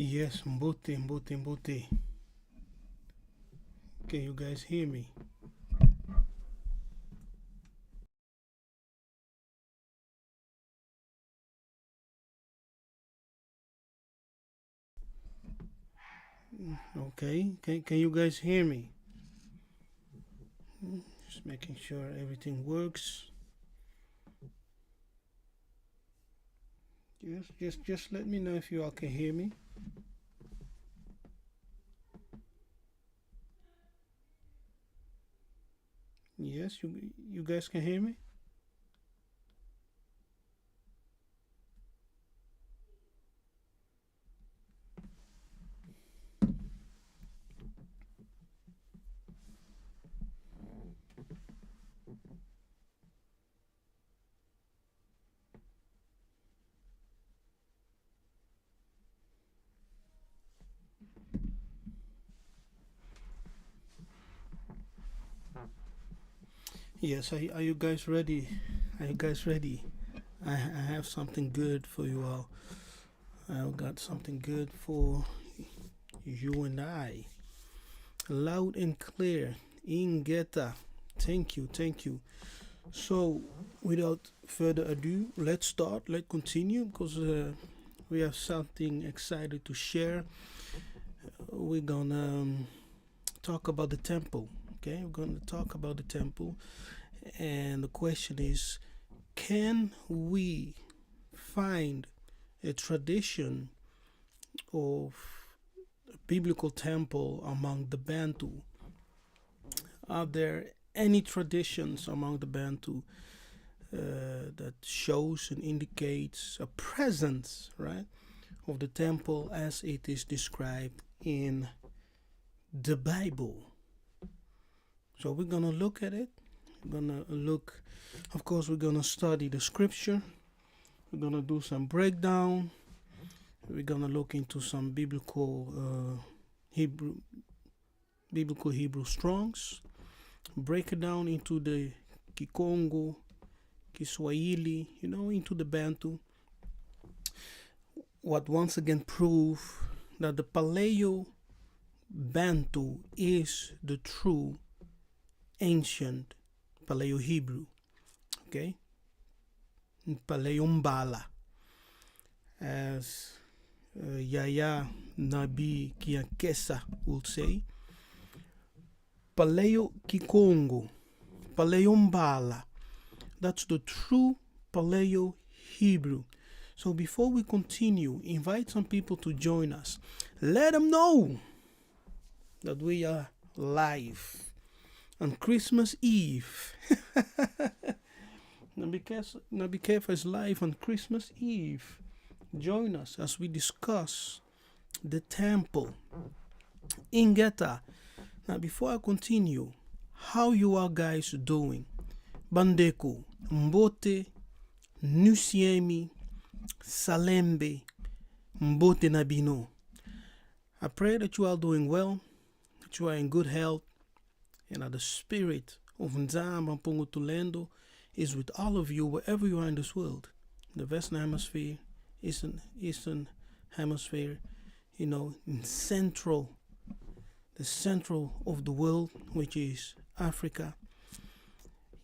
Yes, mbote, mbote, mbote. Can you guys hear me? Okay, can you guys hear me? Just making sure everything works. Just let me know if you all can hear me. Yes, you guys can hear me? Yes, are you guys ready? Are you guys ready? I have something good for you all. I've got something good for you and I. Loud and clear. Ingeta. Thank you, thank you. So, without further ado, let's start. Let's continue because we have something excited to share. We're gonna talk about the temple. Okay, we're gonna talk about the temple, and the question is, can we find a tradition of a biblical temple among the Bantu? Are there any traditions among the Bantu that shows and indicates a presence, right, of the temple as it is described in the Bible? So we're gonna look at it. We're gonna look, of course, we're gonna study the scripture. We're gonna do some breakdown. We're gonna look into some biblical Hebrew strongs. Break it down into the Kikongo, Kiswahili, into the Bantu. What once again prove that the Paleo Bantu is the true ancient Paleo Hebrew. Okay? Paleo Mbala, as Yhvh Nabi Kiakesa will say. Paleo Kikongo, Paleo Mbala. That's the true Paleo Hebrew. So before we continue, invite some people to join us. Let them know that we are live on Christmas Eve. Nyambe Kefas is live on Christmas Eve. Join us as we discuss the temple. Ingeta. Now before I continue, how you are guys doing? Bandeko, Mbote, Nusiemi, Salembe, Mbote Nabino. I pray that you are doing well, that you are in good health, and that the spirit of Nzambi Ampungu Tulendo is with all of you wherever you are in this world. The Western Hemisphere, Eastern Hemisphere, in the central of the world, which is Africa.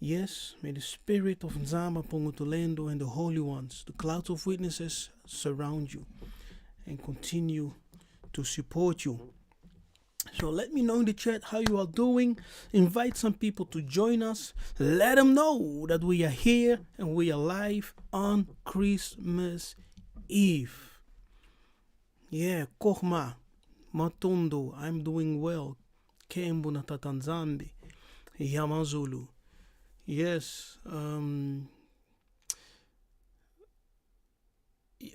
Yes, may the spirit of Nzambi Ampungu Tulendo and the holy ones, the clouds of witnesses, surround you and continue to support you. So let me know in the chat how you are doing. Invite some people to join us. Let them know that we are here and we are live on Christmas Eve. Yeah, Kohma, Matondo, I'm doing well. Kembu na Tatanzambi, Yamazulu. Yes,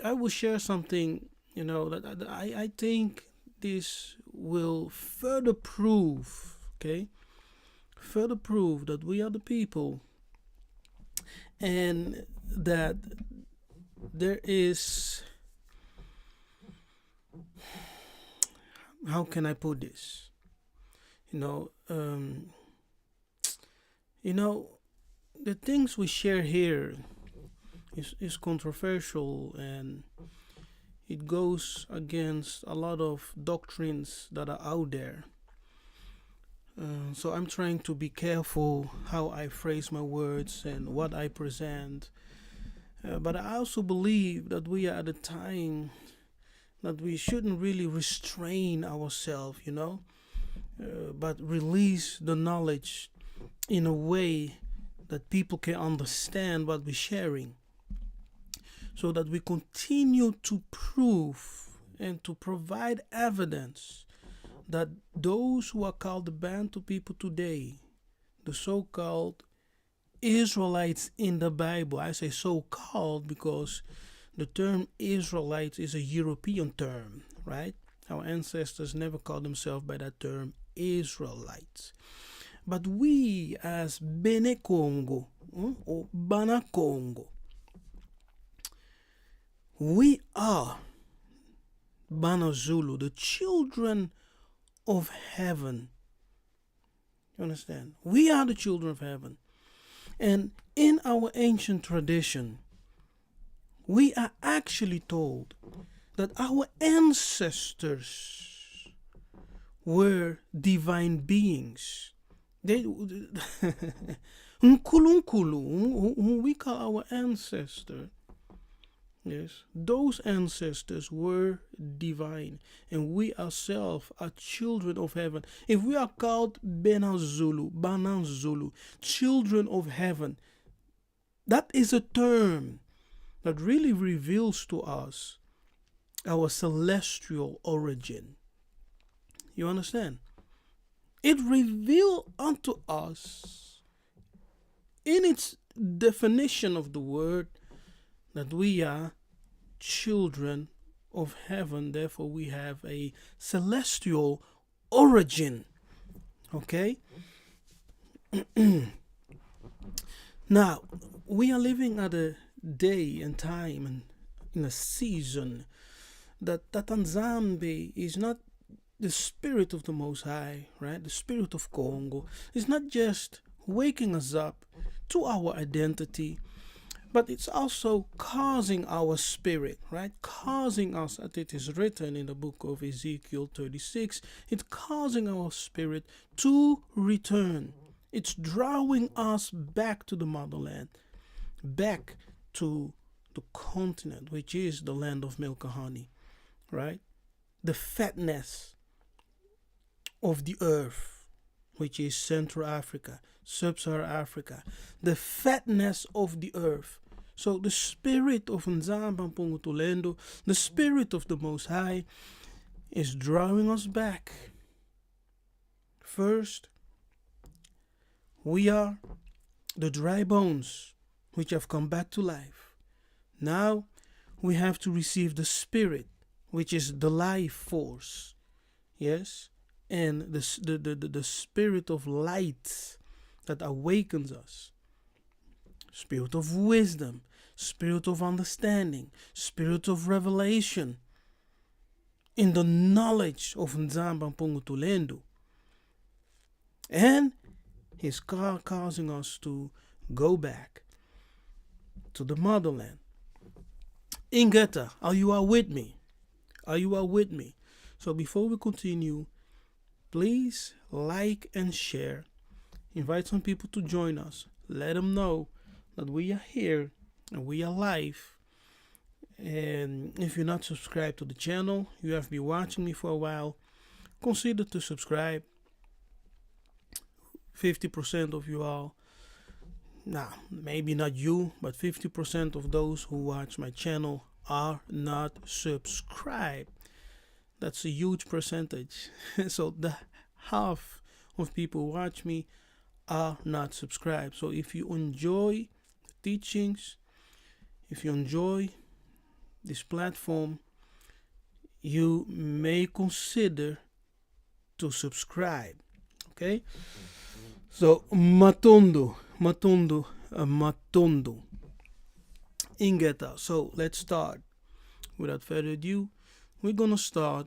I will share something, that I think this will further prove, that we are the people and that there is, how can I put this? The things we share here is controversial, and it goes against a lot of doctrines that are out there. So I'm trying to be careful how I phrase my words and what I present. But I also believe that we are at a time that we shouldn't really restrain ourselves, but release the knowledge in a way that people can understand what we're sharing, so that we continue to prove and to provide evidence that those who are called the Bantu people today, the so-called Israelites in the Bible, I say so-called because the term Israelites is a European term, right? Our ancestors never called themselves by that term Israelites. But we as Bena Kongo or Bena Kongo, we are Bana Zulu, the children of heaven. You understand? We are the children of heaven. And in our ancient tradition, we are actually told that our ancestors were divine beings. They Nkunkulu, whom we call our ancestor. Yes, those ancestors were divine, and we ourselves are children of heaven. If we are called Bena Zulu, children of heaven, that is a term that really reveals to us our celestial origin. You understand? It reveals unto us, in its definition of the word, that we are children of heaven. Therefore, we have a celestial origin. Okay? Now, we are living at a day and time and in a season that Nzambi is not the spirit of the Most High, right? The spirit of Congo is not just waking us up to our identity, but it's also causing our spirit, right? Causing us, as it is written in the book of Ezekiel 36, it's causing our spirit to return. It's drawing us back to the motherland, back to the continent, which is the land of milk and honey, right? The fatness of the earth, which is Central Africa, Sub-Saharan Africa, the fatness of the earth. So the spirit of Nzambi Ampungu Tulendo, the spirit of the Most High, is drawing us back. First, we are the dry bones which have come back to life. Now we have to receive the spirit, which is the life force. Yes? And the spirit of light that awakens us. Spirit of wisdom, spirit of understanding, spirit of revelation in the knowledge of Nzambi Ampungu Tulendo. And he's causing us to go back to the motherland. Ingeta, are you with me? Are you with me? So before we continue, please like and share. Invite some people to join us. Let them know that we are here and we are live. And if you're not subscribed to the channel, you have been watching me for a while, consider to subscribe. 50% of you all, now maybe not you, but 50% of those who watch my channel are not subscribed. That's a huge percentage. So the half of people who watch me are not subscribed. So if you enjoy the teachings, if you enjoy this platform, you may consider to subscribe. Okay? So matondo. Ingeta. So let's start. Without further ado, we're gonna start.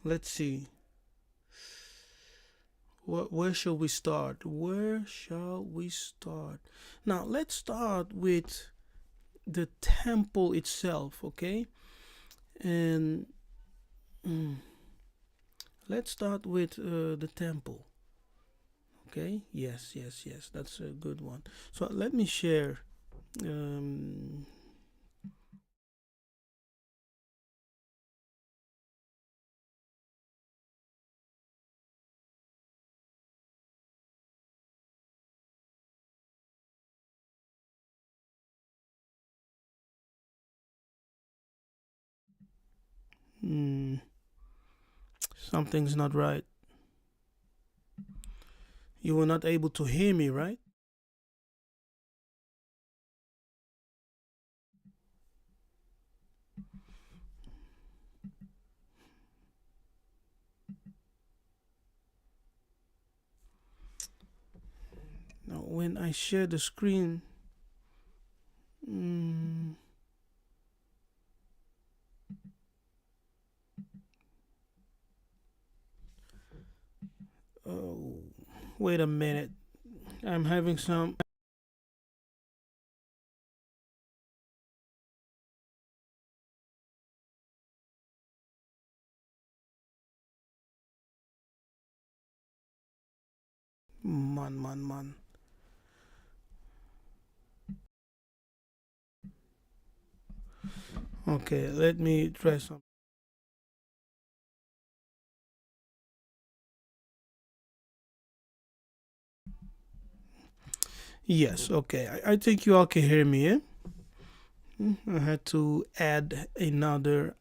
Let's see. Where shall we start? Now let's start with the temple itself, okay? And let's start with the temple. Okay, yes, that's a good one. So let me share. Something's not right. You were not able to hear me, right? Now, when I share the screen, oh, wait a minute. I'm having some. Man. Okay, let me try some. Yes, okay. I think you all can hear me, eh? I had to add another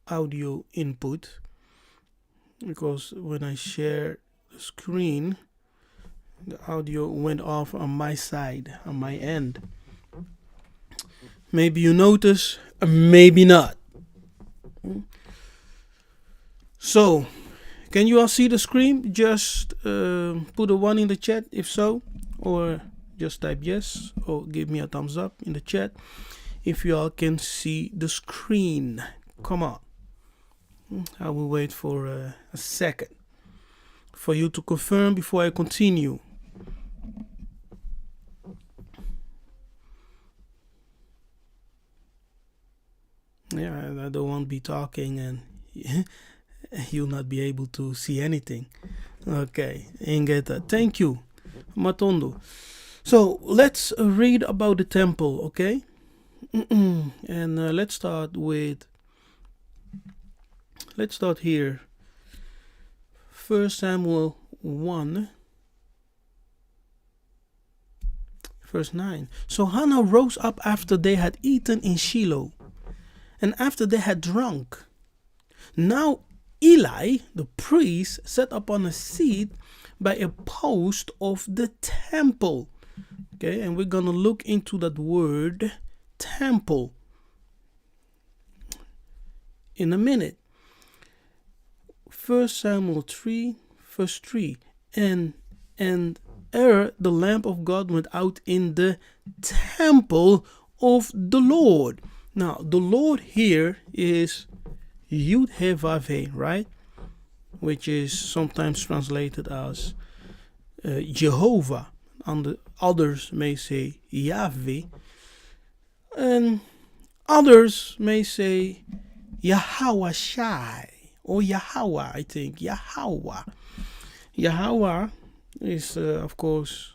audio input because when I share the screen, the audio went off on my side, on my end. Maybe you notice, maybe not. So, can you all see the screen? Just put a 1 in the chat if so, or just type yes, or give me a thumbs up in the chat if you all can see the screen. Come on. I will wait for a second for you to confirm before I continue. Yeah, I don't want to be talking and you'll not be able to see anything. Okay, Ingeta, thank you, Matondo. So let's read about the temple, okay? And let's start here. 1 Samuel 1, verse 9. So Hannah rose up after they had eaten in Shiloh, and after they had drunk. Now Eli, the priest, sat upon a seat by a post of the temple. Okay, and we're going to look into that word temple in a minute. 1 Samuel 3, verse 3. And ere the lamp of God went out in the temple of the Lord. Now, the Lord here is Yhvh, right? Which is sometimes translated as Jehovah. And others may say Yahweh. And others may say Yahweh Shai or Yahweh, I think. Yahweh. Yahweh is, of course,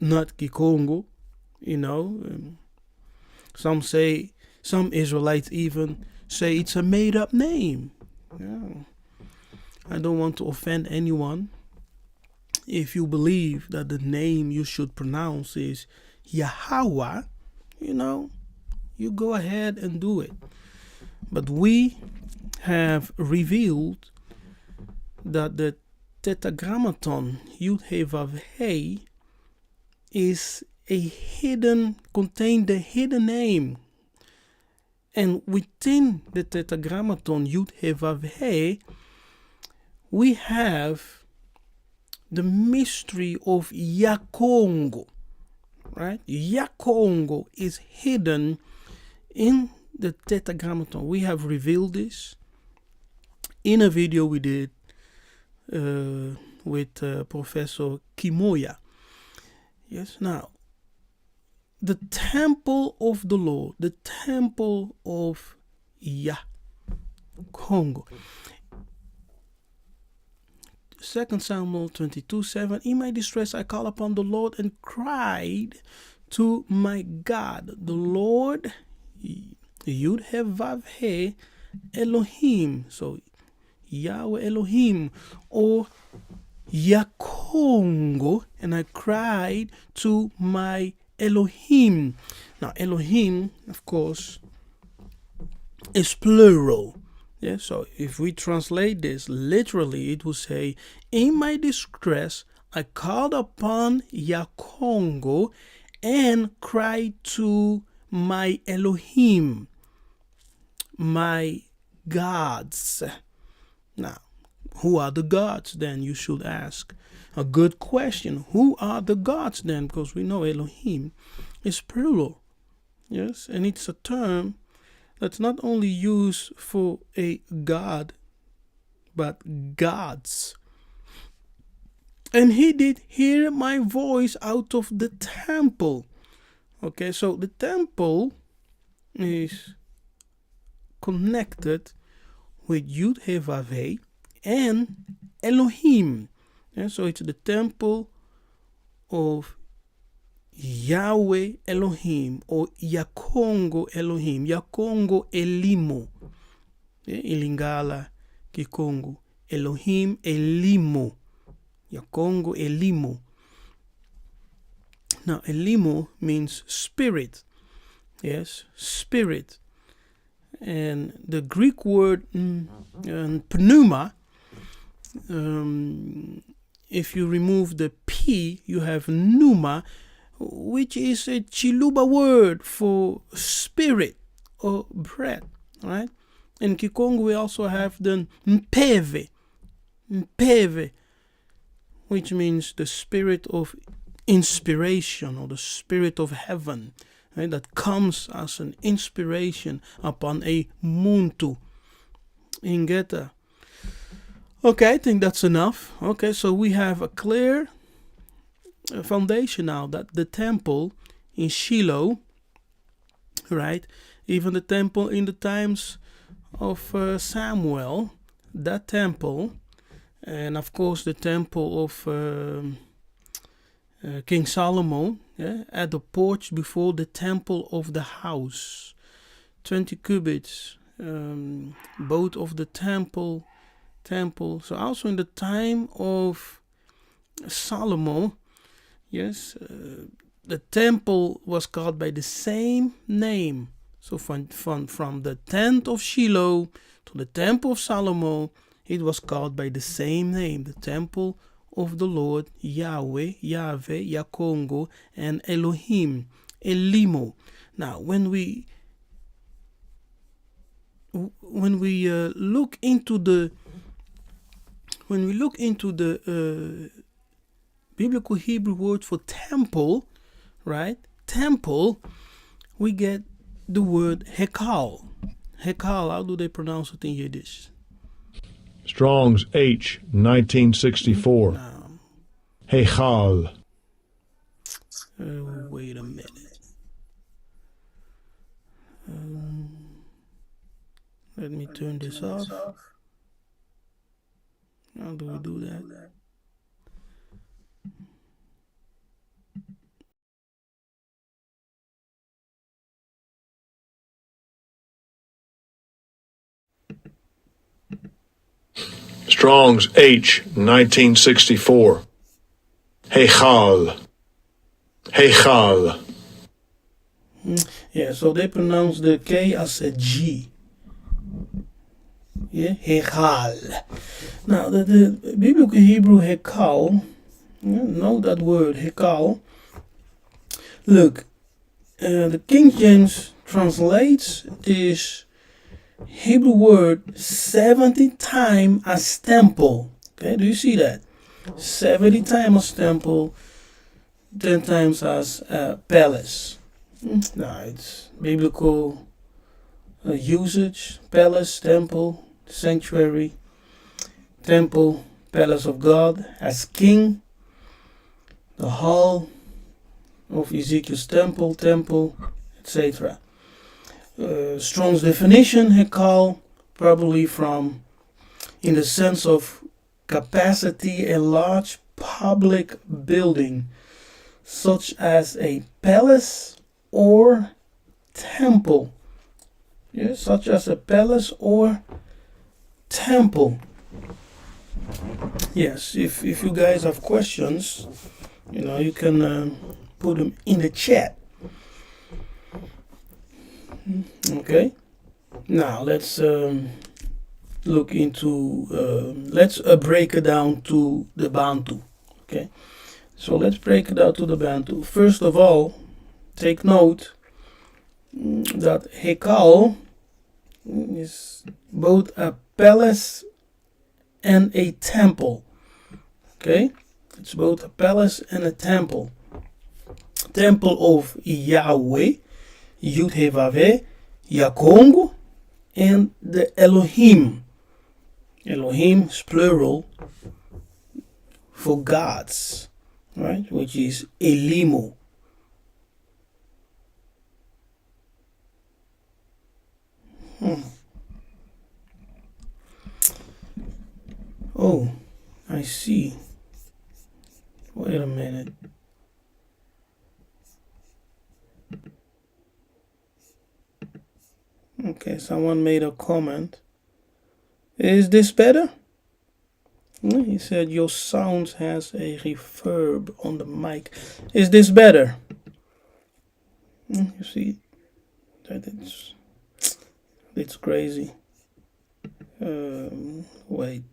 not Kongo, you know. Some Israelites even say it's a made up name. Yeah. I don't want to offend anyone. If you believe that the name you should pronounce is Yahweh, you know, you go ahead and do it. But we have revealed that the tetragrammaton Yhvh is contain the hidden name. And within the tetragrammaton Yhvh, we have the mystery of Kongo, right? Kongo is hidden in the tetragrammaton. We have revealed this in a video we did with Professor Kimoya. Yes, now, the temple of the Lord, the temple of Yhvh, Kongo. 2 Samuel 22:7. In my distress I called upon the Lord and cried to my God. The Lord, Yhvh Elohim. So Yahweh Elohim, or Yhvh Kongo, and I cried to my Elohim. Now Elohim, of course, is plural. Yeah, so if we translate this literally, it will say, in my distress, I called upon Yhvh Kongo and cried to my Elohim, my gods. Now, who are the gods then, you should ask? A good question. Who are the gods then? Because we know Elohim is plural. Yes, and it's a term that's not only used for a god, but gods. And he did hear my voice out of the temple. Okay, so the temple is connected with Yhvh and Elohim. And so it's the temple of Yahweh Elohim, or Yhvh Kongo Elohim, Yhvh Kongo Elimo, Ilingala Kikongo, Elohim Elimo, Yhvh Kongo Elimo. Now Elimo means spirit, yes, spirit, and the Greek word pneuma, if you remove the P, you have pneuma, which is a Chiluba word for spirit or breath, right? In Kikongo we also have the Mpeve, which means the spirit of inspiration, or the spirit of heaven, right? That comes as an inspiration upon a Muntu. Ingeta. Okay, I think that's enough. Okay, so we have a clear foundation now that the temple in Shiloh, right, even the temple in the times of Samuel, that temple, and of course the temple of King Solomon, yeah, at the porch before the temple of the house, 20 cubits, both of the temple. So also in the time of Solomon, yes, the temple was called by the same name. So from the tent of Shiloh to the temple of Solomon, it was called by the same name, the temple of the Lord, Yahweh, Yhvh Kongo, and Elohim, Elimo. Now, when we look into the biblical Hebrew word for temple, right? Temple, we get the word hekal. Hekal, how do they pronounce it in Yiddish? Strong's H, 1964. Hechal. Wait a minute. Let me turn this off. How do we do that? Strong's H, 1964. Hechal. Hechal. Yeah, so they pronounce the K as a G. Yeah, Hechal. Now, the biblical Hebrew Hekal, know that word, Hekal. Look, the King James translates this Hebrew word 70 times as temple. Okay, do you see that? 70 times as temple, 10 times as palace. Now, it's biblical usage: palace, temple, sanctuary, temple, palace of God, as king, the hall of Ezekiel's temple, etc. Strong's definition, Hekal, probably from, in the sense of capacity, a large public building, such as a palace or temple. Yes, such as a palace or temple. Yes, if you guys have questions, you can put them in the chat. Okay, now let's look into, let's break it down to the Bantu. Okay, so let's break it down to the Bantu. First of all, take note that Hekal is both a palace and a temple. Okay, it's both a palace and a temple. Temple of Yahweh, Yhvh, Kongo, and the Elohim. Elohim is plural for gods, right? Which is Elimo. Oh, I see. Wait a minute. Okay, someone made a comment. Is this better? He said your sound has a reverb on the mic. Is this better? You see, that it's crazy. Wait.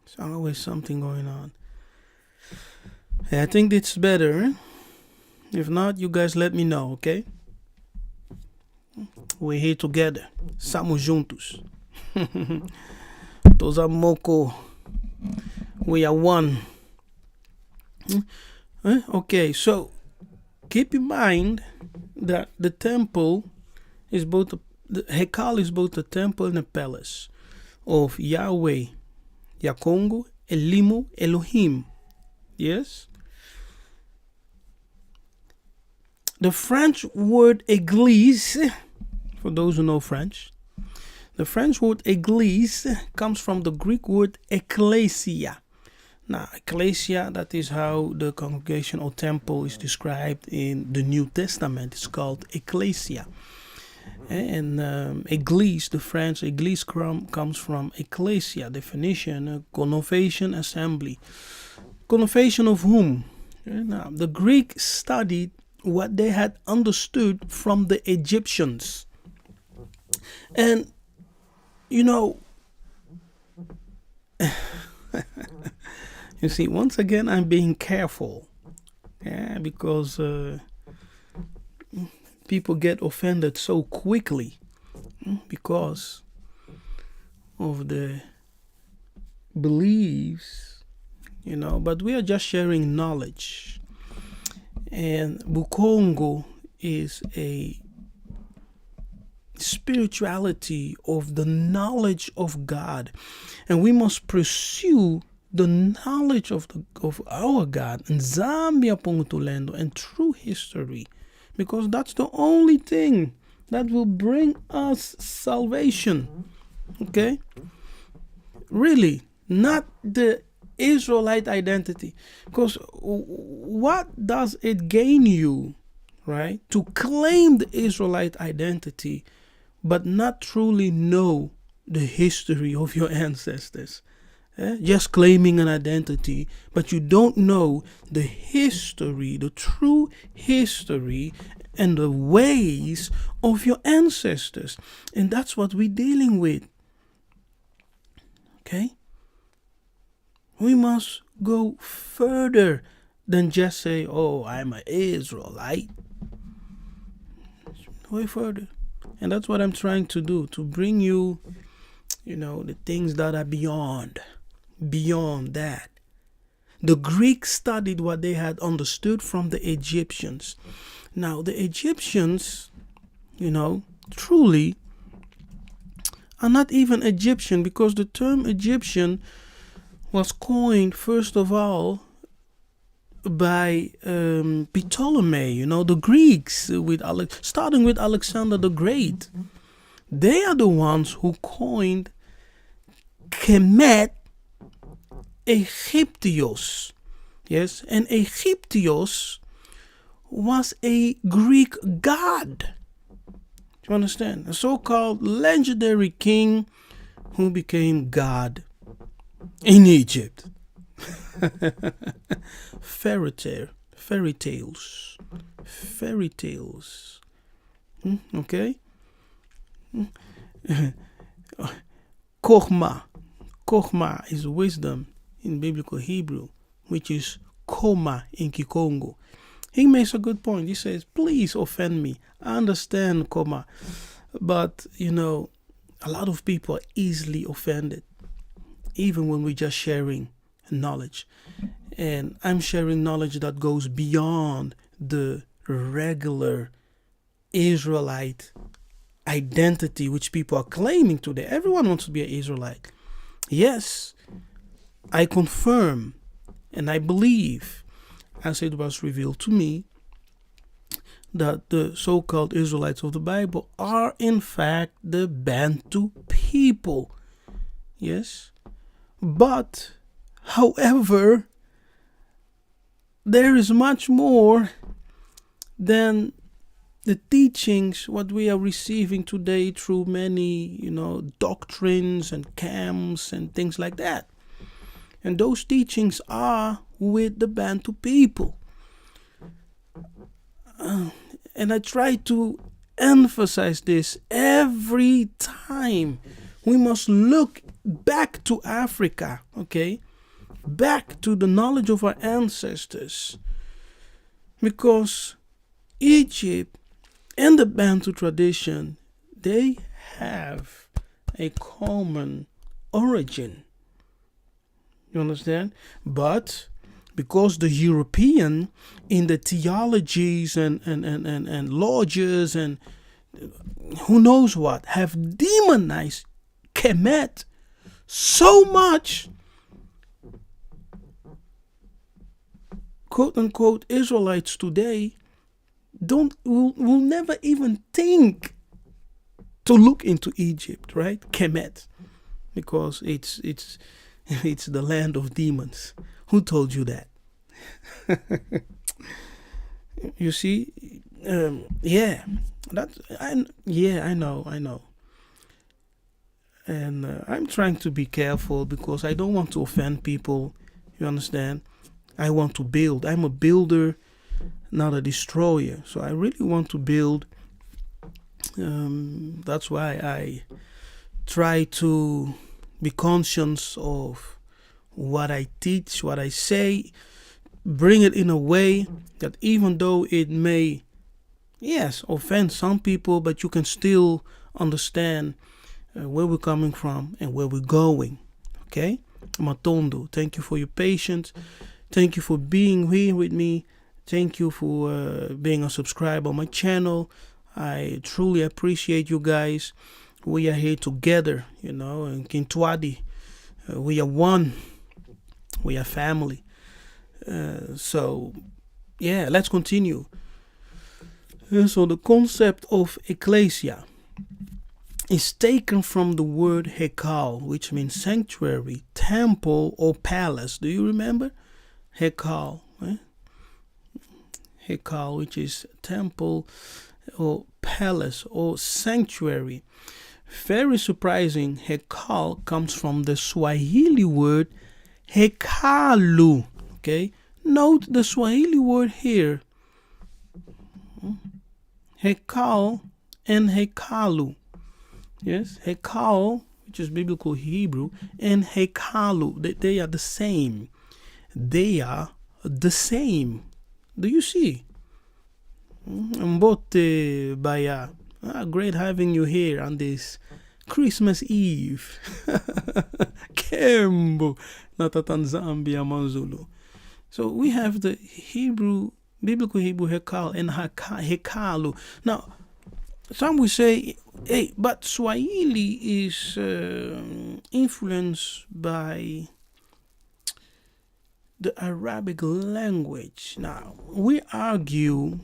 There's always something going on. Hey, I think it's better. Eh? If not, you guys let me know, okay? We're here together. Estamos juntos. Todos amoko. We are one. Okay, so keep in mind that the temple is both, the Hekal is both a temple and a palace of Yahweh, Kongo, Elimo, Elohim. Yes? The French word église, for those who know French, the French word église comes from the Greek word ecclesia. Now, ecclesia, that is how the congregation or temple is described in the New Testament. It's called ecclesia. And église, the French église comes from ecclesia, definition, connovation, assembly. Connovation of whom? Now, the Greek studied what they had understood from the Egyptians. And, you see, once again, I'm being careful. Yeah, because people get offended so quickly because of the beliefs, but we are just sharing knowledge. And Bukongo is a spirituality of the knowledge of God, and we must pursue the knowledge of our God, Nzambi Ampungu Tulendo, and true history, because that's the only thing that will bring us salvation. Okay? Really, not the Israelite identity. Because what does it gain you, right, to claim the Israelite identity but not truly know the history of your ancestors? Just claiming an identity, but you don't know the history, the true history and the ways of your ancestors. And that's what we're dealing with. Okay? We must go further than just say, oh, I'm an Israelite. Way further. And that's what I'm trying to do, to bring you, the things that are beyond that. The Greeks studied what they had understood from the Egyptians. Now, the Egyptians, truly are not even Egyptian, because the term Egyptian was coined first of all by Ptolemy, the Greeks, starting with Alexander the Great. They are the ones who coined Kemet Egyptios. Yes, and Egyptios was a Greek god. Do you understand? A so-called legendary king who became God in Egypt. Fairy tales. Okay? Kochma is wisdom in biblical Hebrew, which is koma in Kikongo. He makes a good point. He says, please offend me. I understand koma, but a lot of people are easily offended, even when we're just sharing knowledge. And I'm sharing knowledge that goes beyond the regular Israelite identity which people are claiming today. Everyone wants to be an Israelite. Yes, I confirm and I believe, as it was revealed to me, that the so-called Israelites of the Bible are in fact the Bantu people. Yes, but however, there is much more than the teachings what we are receiving today through many doctrines and camps and things like that. And those teachings are with the Bantu people. And I try to emphasize this every time. We must look back to Africa, okay? Back to the knowledge of our ancestors. Because Egypt and the Bantu tradition, they have a common origin. You understand? But because the European in the theologies and lodges and who knows what have demonized Kemet so much, quote unquote Israelites today will never even think to look into Egypt, right? Kemet, because it's the land of demons. Who told you that? You see, I know. And I'm trying to be careful because I don't want to offend people. You understand? I want to build. I'm a builder, not a destroyer. So I really want to build. That's why I try to be conscious of what I teach, what I say, bring it in a way that even though it may, offend some people, but you can still understand where we're coming from and where we're going. Okay? Matondo, thank you for your patience. Thank you for being here with me. Thank you for being a subscriber on my channel. I truly appreciate you guys. We are here together, in Kintwadi. We are one. We are family. So let's continue. So the concept of ecclesia is taken from the word hekal, which means sanctuary, temple, or palace. Do you remember? Hekal. Hekal, which is temple or palace or sanctuary. Very surprising, hekal comes from the Swahili word hekalu. Okay, note the Swahili word here. Hekal and hekalu. Yes, hekal, which is biblical Hebrew, and hekalu, they are the same. They are the same. Do you see? Mbote Baya. Great having you here on this Christmas Eve. Kembo. Nzambi Ampungu. So we have the biblical Hebrew hekal and hekalu. Now, some will say, Hey, but Swahili is influenced by the Arabic language. Now, we argue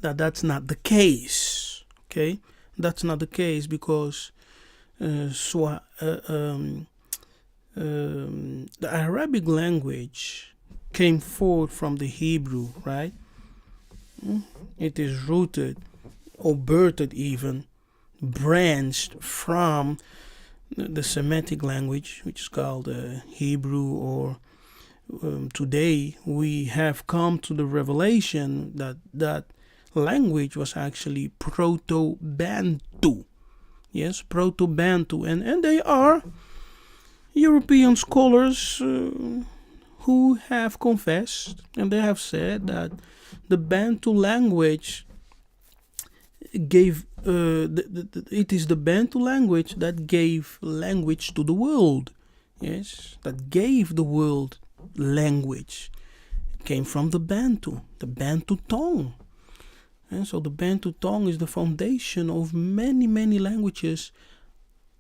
that that's not the case. Okay, that's not the case because the Arabic language came forth from the Hebrew, right? It is rooted or birthed even, branched from the Semitic language, which is called Hebrew, or today we have come to the revelation that that language was actually Proto-Bantu. Yes, Proto-Bantu. And they are European scholars who have confessed, and they have said that the Bantu language gave it is the Bantu language that gave language to the world. Yes, that gave the world language. It came from the Bantu tongue. And so the Bantu tongue is the foundation of many, many languages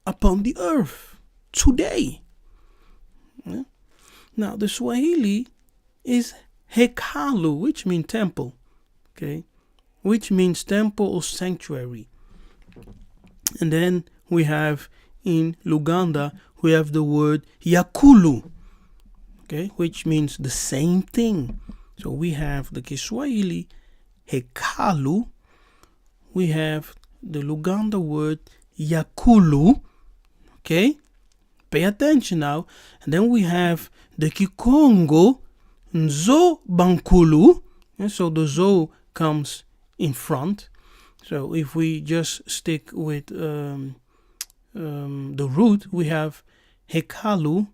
upon the earth today. Yeah? Now the Swahili is Hekalu, which means temple. Okay, which means temple or sanctuary. And then we have in Luganda, we have the word Yakulu, okay, which means the same thing. So we have the Kiswahili Hekalu, we have the Luganda word Yakulu, okay, pay attention now. And then we have the Kikongo Nzobankulu, and so the Zo comes in front. So if we just stick with the root, we have Hekalu,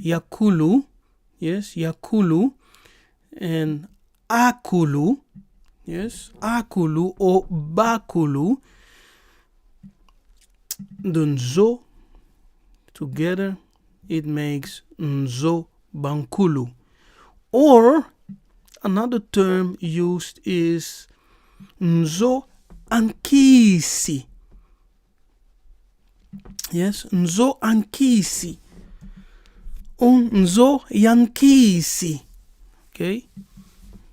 Yakulu, yes, Yakulu, and Akulu, yes, Akulu or Bakulu. The Nzo together, it makes Nzo Bankulu. Or another term used is Nzo Ankisi. Yes, Nzo Ankisi. Nzo Yankisi. Okay?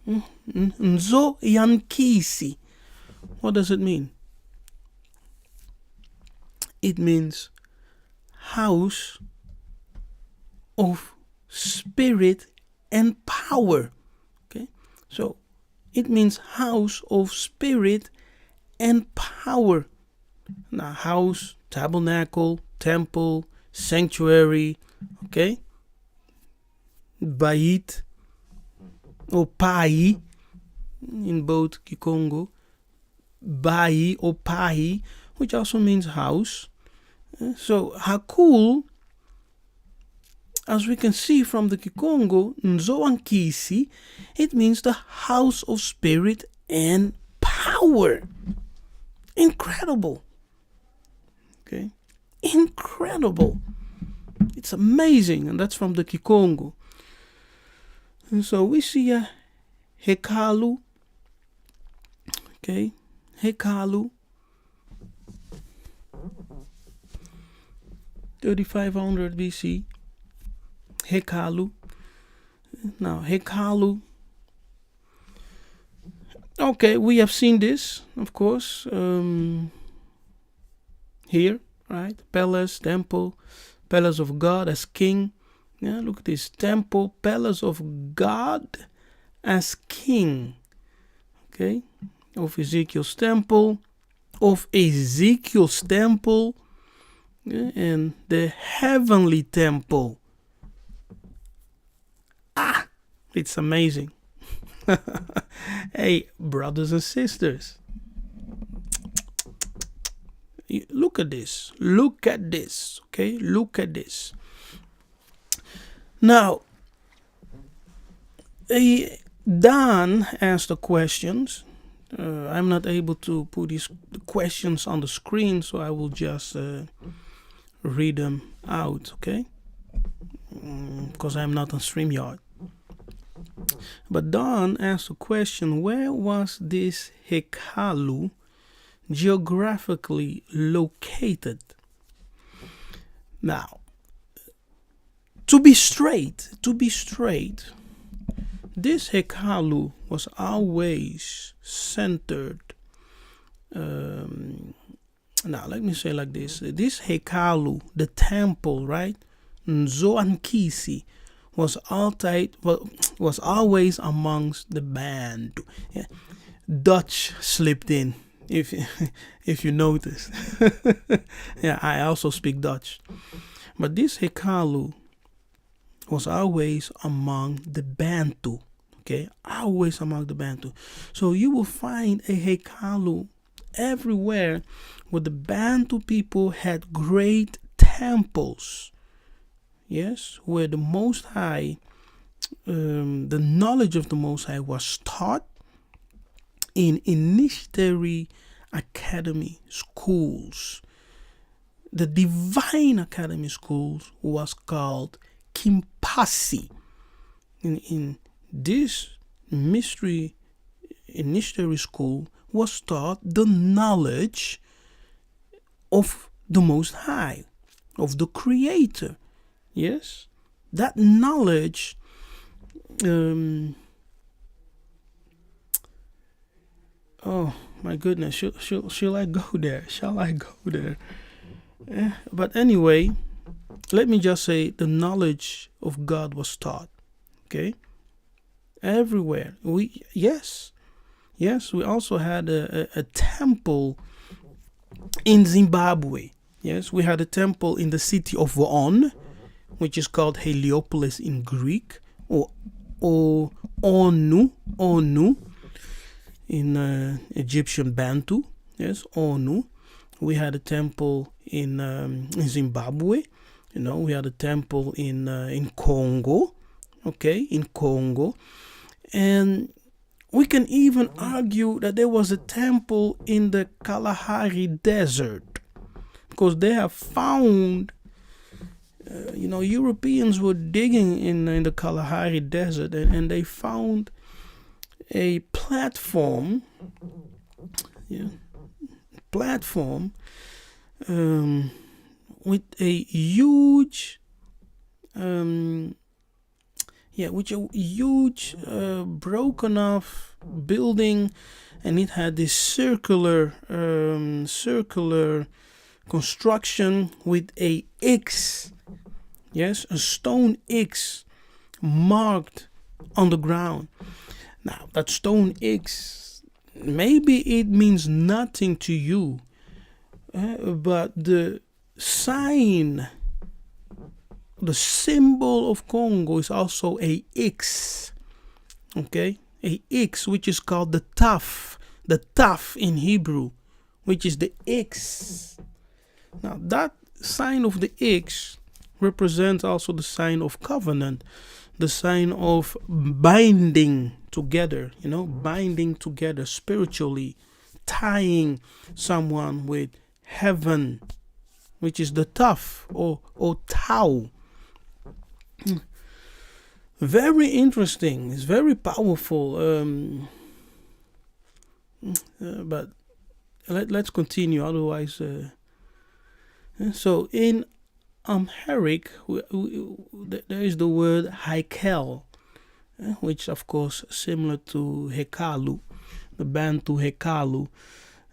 Nzo Yankisi. What does it mean? It means house of spirit and power. Okay? So it means house of spirit and power. Now, house, tabernacle, temple, sanctuary, okay? Bait or pai in both Kikongo. Bai or pai, which also means house. So Hakul, as we can see from the Kikongo, Nzoankisi, it means the house of spirit and power. Incredible. Okay? Incredible. It's amazing. And that's from the Kikongo. And so we see a Hekalu. Okay? Hekalu. 3500 BC. Hekalu. Now, Hekalu. Okay, we have seen this, of course, here, right? Palace, temple, palace of God as king. Yeah, look at this. Temple, palace of God as king. Okay, of Ezekiel's temple. Yeah, and the heavenly temple. Ah, it's amazing. Hey, brothers and sisters, look at this. Look at this. Okay, look at this. Now, Dan asked the questions. I'm not able to put these questions on the screen, so I will just read them out, okay? Because I'm not on StreamYard. But Don asked a question, where was this Hekalu geographically located. Now, to be straight, this Hekalu was always centered. Now, let me say like this. This Hekalu, the temple, right? Nzoankisi was always amongst the Bantu. Yeah. Dutch slipped in, if you notice. Yeah, I also speak Dutch. But this Hekalu was always among the Bantu. Okay, always among the Bantu. So you will find a Hekalu everywhere where the Bantu people had great temples. Yes, where the Most High, the knowledge of the Most High was taught in initiatory academy schools. The divine academy schools was called Kimpasi. In this mystery initiatory school was taught the knowledge of the Most High, of the Creator. Yes, that knowledge oh my goodness, shall I go there? Shall I go there? But anyway, let me just say the knowledge of God was taught. Okay, everywhere. We also had a temple in Zimbabwe. Yes, we had a temple in the city of On, which is called Heliopolis in Greek, or Onu in Egyptian Bantu. Yes, Onu. We had a temple in Zimbabwe. You know, we had a temple in Congo. Okay, in Congo, and we can even argue that there was a temple in the Kalahari Desert, because they have found. Europeans were digging in the Kalahari Desert, and they found a platform. Yeah, platform with a huge broken off building, and it had this circular construction with a X. Yes, a stone X marked on the ground. Now, that stone X, maybe it means nothing to you, but the sign, the symbol of Congo is also a X. Okay, a X, which is called the Taf in Hebrew, which is the X. Now, that sign of the X represents also the sign of covenant, the sign of binding together, binding together spiritually, tying someone with heaven, which is the Taf or Tau. Very interesting. It's very powerful. But let's continue. Otherwise, so in Amharic, there is the word Haikel, which of course similar to Hekalu, the Bantu Hekalu.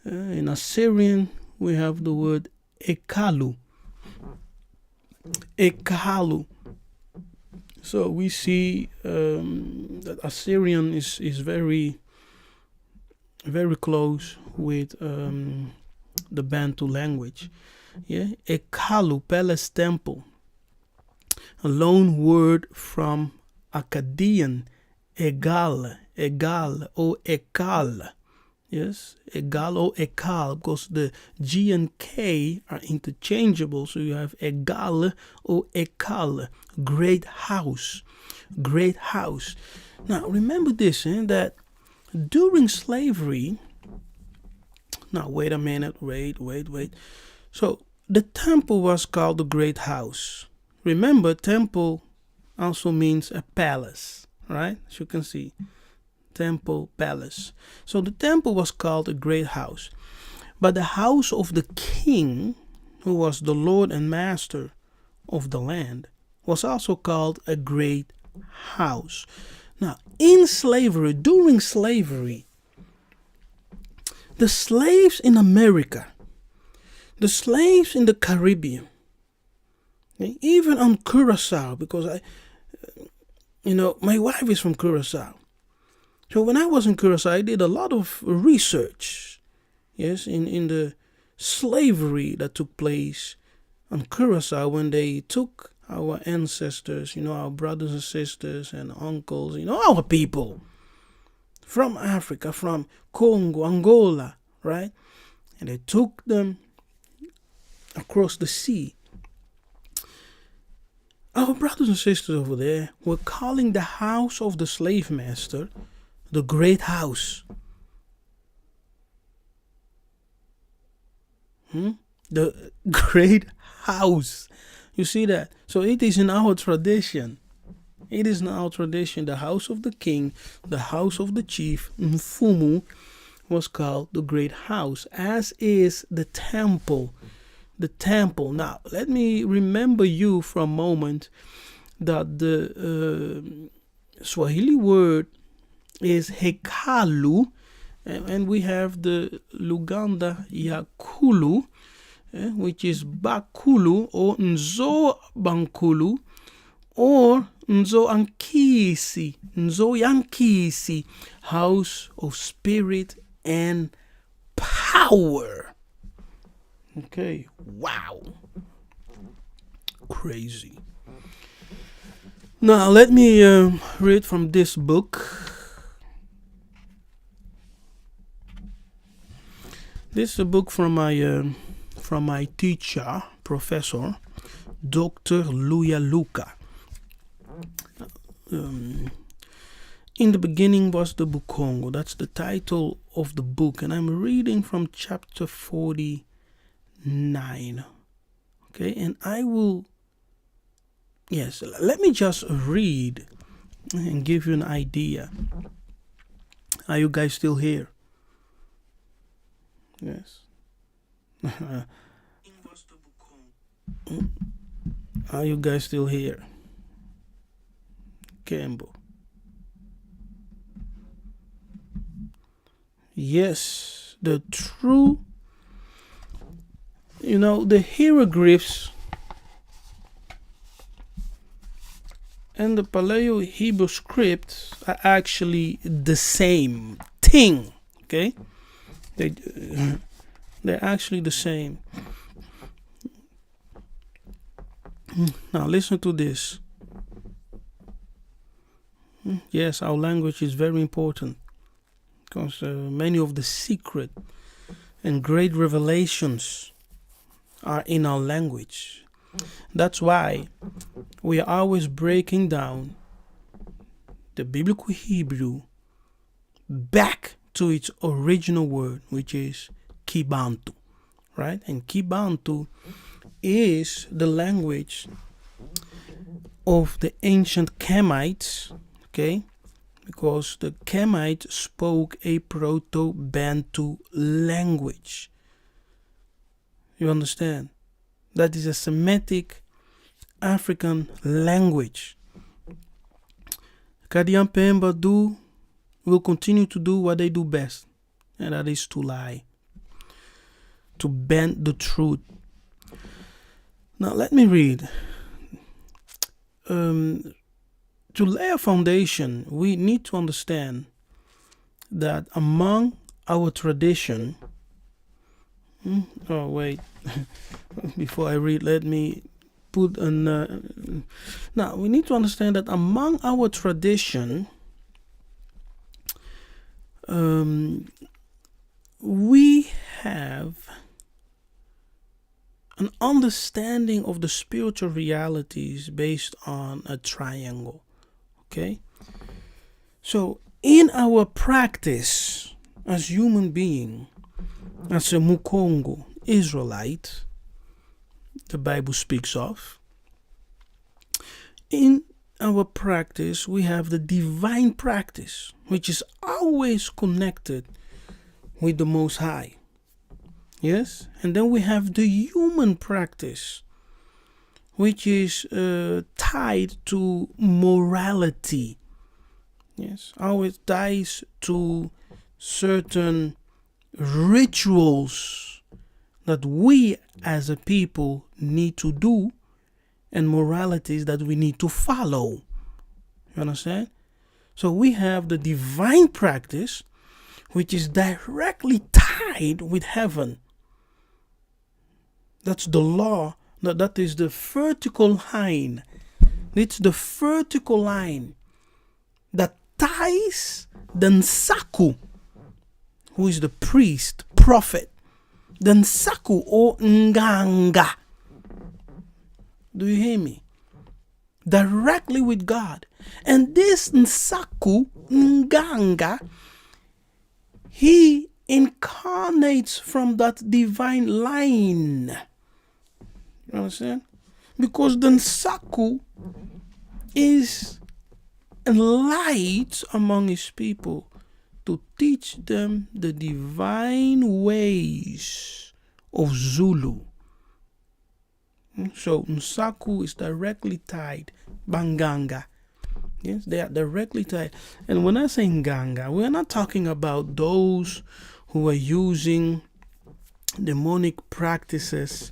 In Assyrian, we have the word Ekalu. So we see that Assyrian is very, very close with the Bantu language. Yeah, Ekalu, palace temple, a loan word from Akkadian, egal or ekal. Yes, egal or ekal, because the G and K are interchangeable. So you have egal or ekal, great house. Now remember this, that during slavery. Now wait a minute, wait. So the temple was called the Great House. Remember, temple also means a palace, right? As you can see, temple, palace. So the temple was called a Great House. But the house of the king, who was the lord and master of the land, was also called a great house. Now, in slavery, during slavery, the slaves in America, the slaves in the Caribbean, even on Curacao, because my wife is from Curacao. So when I was in Curacao, I did a lot of research, yes, in the slavery that took place on Curacao when they took our ancestors, our brothers and sisters and uncles, our people from Africa, from Congo, Angola, right? And they took them across the sea. Our brothers and sisters over there were calling the house of the slave master the great house. The great house. You see that? So it is in our tradition. It is in our tradition. The house of the king, the house of the chief, Mfumu, was called the great house, as is the temple. The temple. Now, let me remember you for a moment that the Swahili word is hekalu, and we have the Luganda yakulu, which is bakulu or nzo bankulu or nzo yankisi, house of spirit and power. Okay, wow, crazy. Now let me read from this book. This is a book from my teacher, professor, Dr. Luya Luka. In the beginning was the book Kongo. That's the title of the book, and I'm reading from chapter 49. Okay, and I will, yes, let me just read and give you an idea. Are you guys still here? Yes. Are you guys still here? Kembo. Yes, the true, the hieroglyphs and the Paleo Hebrew script are actually the same thing. Okay? They're actually the same. Now listen to this. Yes, our language is very important because many of the secret and great revelations are in our language. That's why we are always breaking down the biblical Hebrew back to its original word, which is Kibantu, right? And Kibantu is the language of the ancient Kemites, okay? Because the Kemites spoke a Proto-Bantu language. You understand? That is a Semitic African language. Kadian Pemba will continue to do what they do best, and that is to lie, to bend the truth. Now let me read. To lay a foundation, we need to understand that among our tradition, oh wait, before I read, let me put an. Now we need to understand that among our tradition, we have an understanding of the spiritual realities based on a triangle. Okay? So in our practice as human being, as a Mukongo Israelite, the Bible speaks of, in our practice we have the divine practice, which is always connected with the Most High. Yes, and then we have the human practice, which is tied to morality. Yes, how it ties to certain rituals that we as a people need to do, and moralities that we need to follow. You understand? So we have the divine practice, which is directly tied with heaven. That's the law. That is the vertical line. It's the vertical line that ties the Nsaku, who is the priest, prophet, the Nsaku or Nganga. Do you hear me? Directly with God. And this Nsaku, Nganga, he incarnates from that divine line. You understand? Because the Nsaku is a light among his people to teach them the divine ways of Zulu. So Nsaku is directly tied, Banganga. Yes, they are directly tied. And when I say Nganga, we're not talking about those who are using demonic practices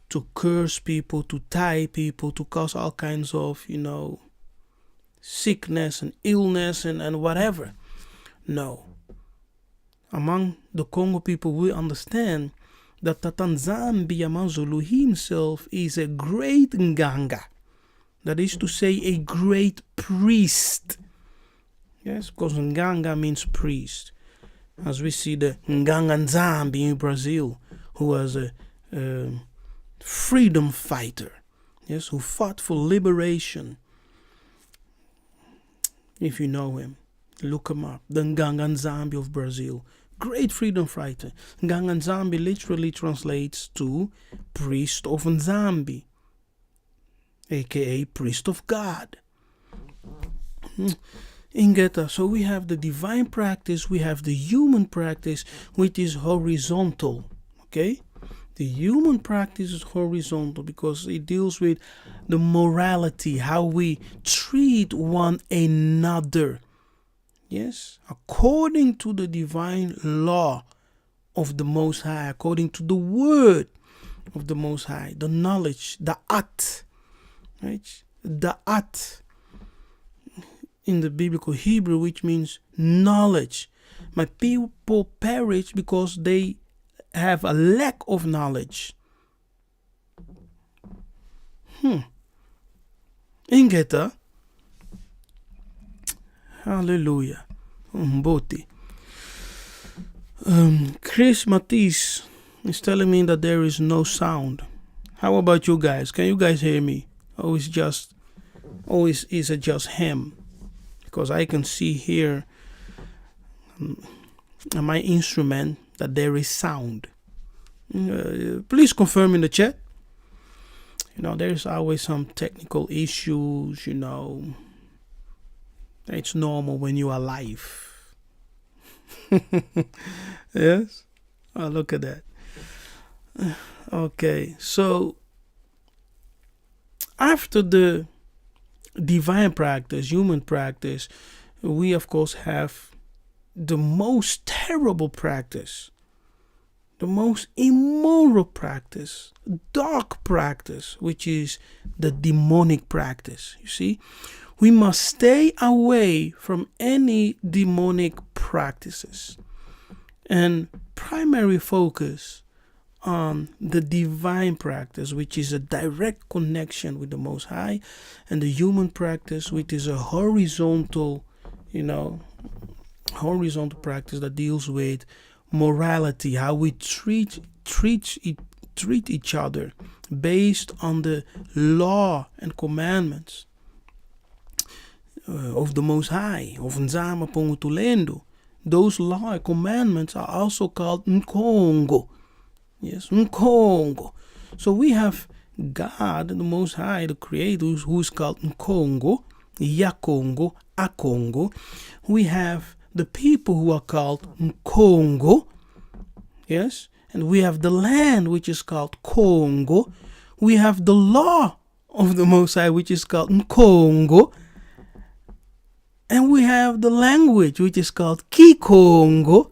to curse people, to tie people, to cause all kinds of, sickness and illness and whatever. No. Among the Congo people, we understand that Nzambi Ampungu himself is a great Nganga. That is to say, a great priest. Yes, because Nganga means priest. As we see the Nganga Nzambi in Brazil, who was a freedom fighter. Yes, who fought for liberation. If you know him, look him up. The Nganga Nzambi of Brazil. Great freedom fighter. Nganga Nzambi literally translates to priest of Nzambi, aka priest of God. Ingeta. So we have the divine practice, we have the human practice, which is horizontal. Okay? The human practice is horizontal because it deals with the morality, how we treat one another. Yes, according to the divine law of the Most High, according to the word of the Most High, the knowledge, the at, right? The at in the biblical Hebrew, which means knowledge. My people perish because they have a lack of knowledge. Ingeta. Hallelujah. Mboti. Chris Matisse is telling me that there is no sound. How about you guys? Can you guys hear me? Or is it just him? Because I can see here on my instrument that there is sound. Please confirm in the chat. There's always some technical issues, It's normal when you are alive. Yes? Oh, look at that. Okay, so after the divine practice, human practice, we of course have the most terrible practice, the most immoral practice, dark practice, which is the demonic practice. You see, we must stay away from any demonic practices and primary focus on the divine practice, which is a direct connection with the Most High, and the human practice, which is a horizontal practice that deals with morality, how we treat each other based on the law and commandments of the Most High, of Nzambi Ampungu Tulendo. Those law and commandments are also called Nkongo. Yes, Nkongo. So we have God, the Most High, the Creator, who is called Nkongo, Yakongo, Akongo. We have the people who are called Nkongo. Yes, And we have the land, which is called Kongo. We have the law of the Most High, which is called Nkongo. And we have the language, which is called Kikongo.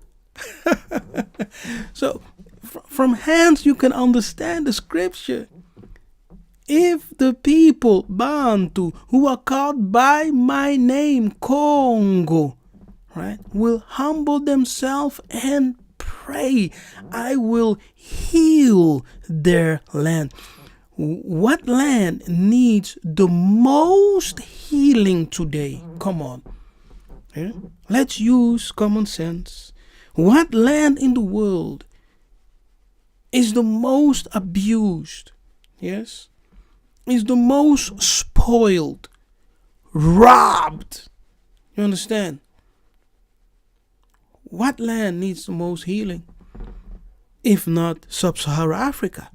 So, from hence you can understand the scripture. If the people, Bantu, who are called by my name, Kongo, right, will humble themselves and pray, I will heal their land. What land needs the most healing today? Come on. Yeah? Let's use common sense. What land in the world is the most abused? Yes? Is the most spoiled, robbed? You understand? What land needs the most healing? If not Sub-Saharan Africa.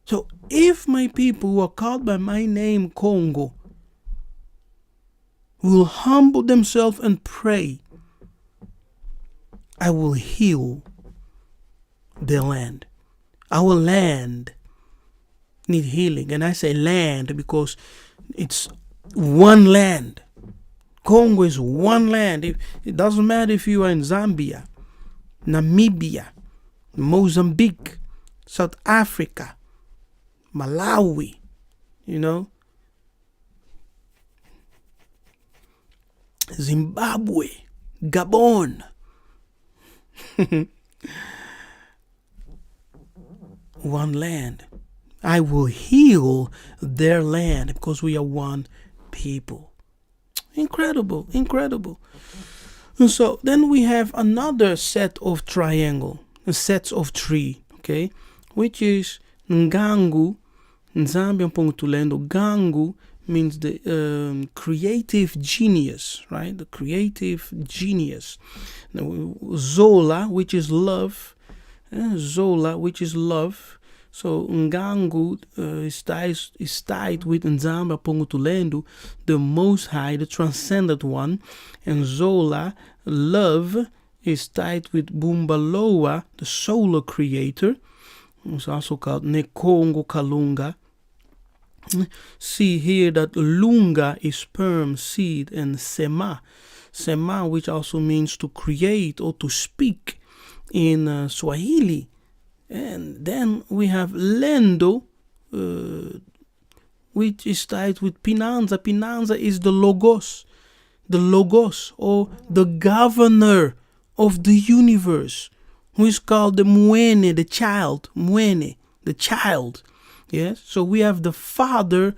So if my people who are called by my name, Congo, will humble themselves and pray, I will heal their land. Our land need healing. And I say land because it's one land. Congo is one land. It doesn't matter if you are in Zambia, Namibia, Mozambique, South Africa, Malawi, Zimbabwe, Gabon. One land. I will heal their land because we are one people. Incredible, incredible. And so then we have another set of triangle, sets of three, okay, which is Ngangu, Nzambi Ampungu Tulendo. Ngangu means the creative genius, right? The creative genius. Now, Zola, which is love. Zola, which is love. So Ngangu is tied with Nzambi Ampungu Tulendo, the Most High, the transcendent one. And Zola, love, is tied with Bumbaloa, the solar creator. It's also called Nekongo Kalunga. See here that Lunga is sperm, seed, and Sema. Sema, which also means to create or to speak in Swahili. And then we have Lendo, which is tied with Pinanza. Pinanza is the Logos or the governor of the universe, who is called the Mwene, the child. Mwene, the child. Yes, so we have the father,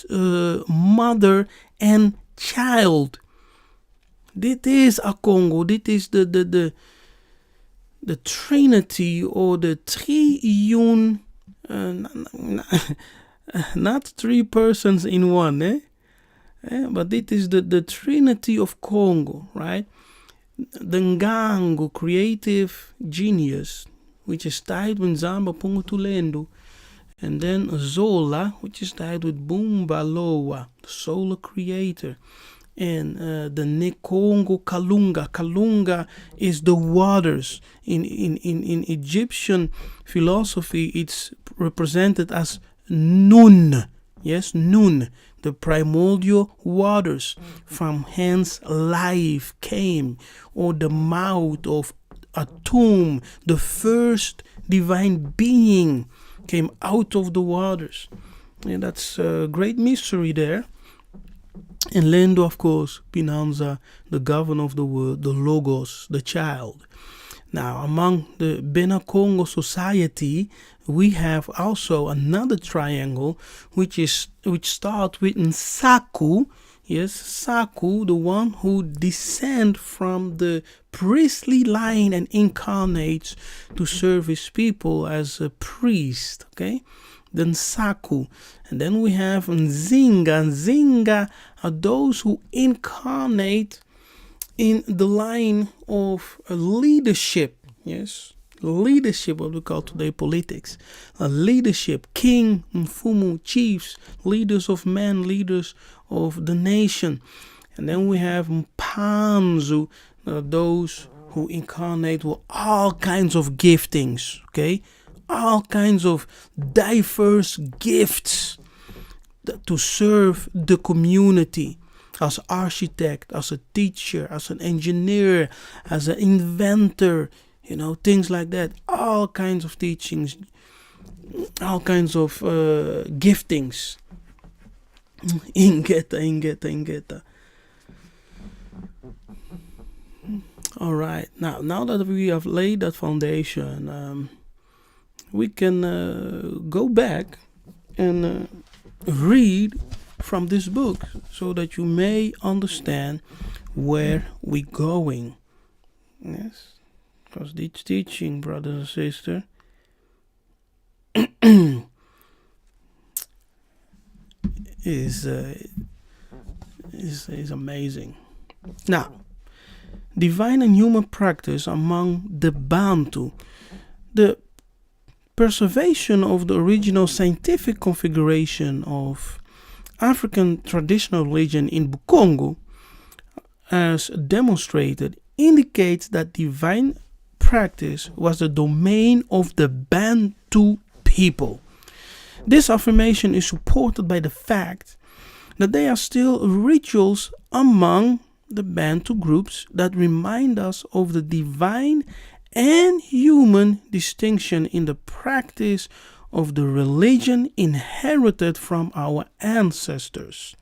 mother, and child. This is a Congo. This is the Trinity or the triune, not three persons in one, but it is the Trinity of Congo, right? The Ngangu, creative genius, which is tied with Nzambi Ampungu Tulendo, and then Zola, which is tied with Bumbaloa, the solar creator. And the Nekongo Kalunga. Kalunga is the waters. In Egyptian philosophy, it's represented as Nun. Yes, Nun, the primordial waters. From hence life came, or the mouth of a tomb. The first divine being came out of the waters. And that's a great mystery there. And Lendo, of course, Pinanza, the governor of the world, the Logos, the child. Now, among the Bena Kongo society, we have also another triangle, which starts with Nsaku. Yes, Saku, the one who descend from the priestly line and incarnates to serve his people as a priest. Okay. Then Saku, and then we have Nzinga. Nzinga are those who incarnate in the line of leadership. Yes, leadership, what we call today politics. Leadership, king, mfumu, chiefs, leaders of men, leaders of the nation. And then we have Mpanzu, those who incarnate with all kinds of giftings, okay? All kinds of diverse gifts to serve the community, as an architect, as a teacher, as an engineer, as an inventor, things like that. All kinds of teachings, all kinds of giftings. Ingeta. All right. Now that we have laid that foundation, we can go back and read from this book so that you may understand where we're going. Yes, because this teaching, brothers and sisters, is amazing. Now, divine and human practice among the Bantu, the preservation of the original scientific configuration of African traditional religion in Kongo, as demonstrated, indicates that divine practice was the domain of the Bantu people. This affirmation is supported by the fact that there are still rituals among the Bantu groups that remind us of the divine and human distinction in the practice of the religion inherited from our ancestors.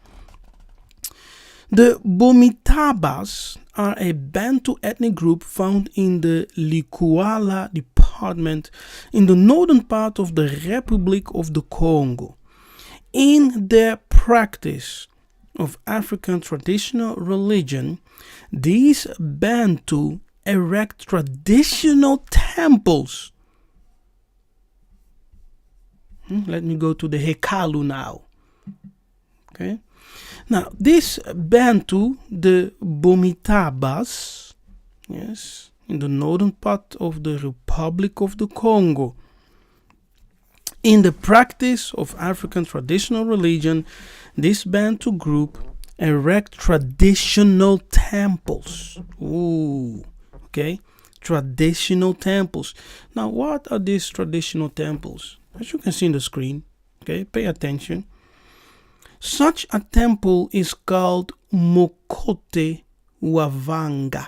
The Bomitabas are a Bantu ethnic group found in the Likuala department in the northern part of the Republic of the Congo. In their practice of African traditional religion, these Bantu erect traditional temples. Let me go to the Hekalu now. Okay. Now, this Bantu, the Bomitabas, yes, in the northern part of the Republic of the Congo, in the practice of African traditional religion, this Bantu group erect traditional temples. Ooh, okay, traditional temples. Now, what are these traditional temples? As you can see in the screen, okay, pay attention. Such a temple is called Mokote Wavanga,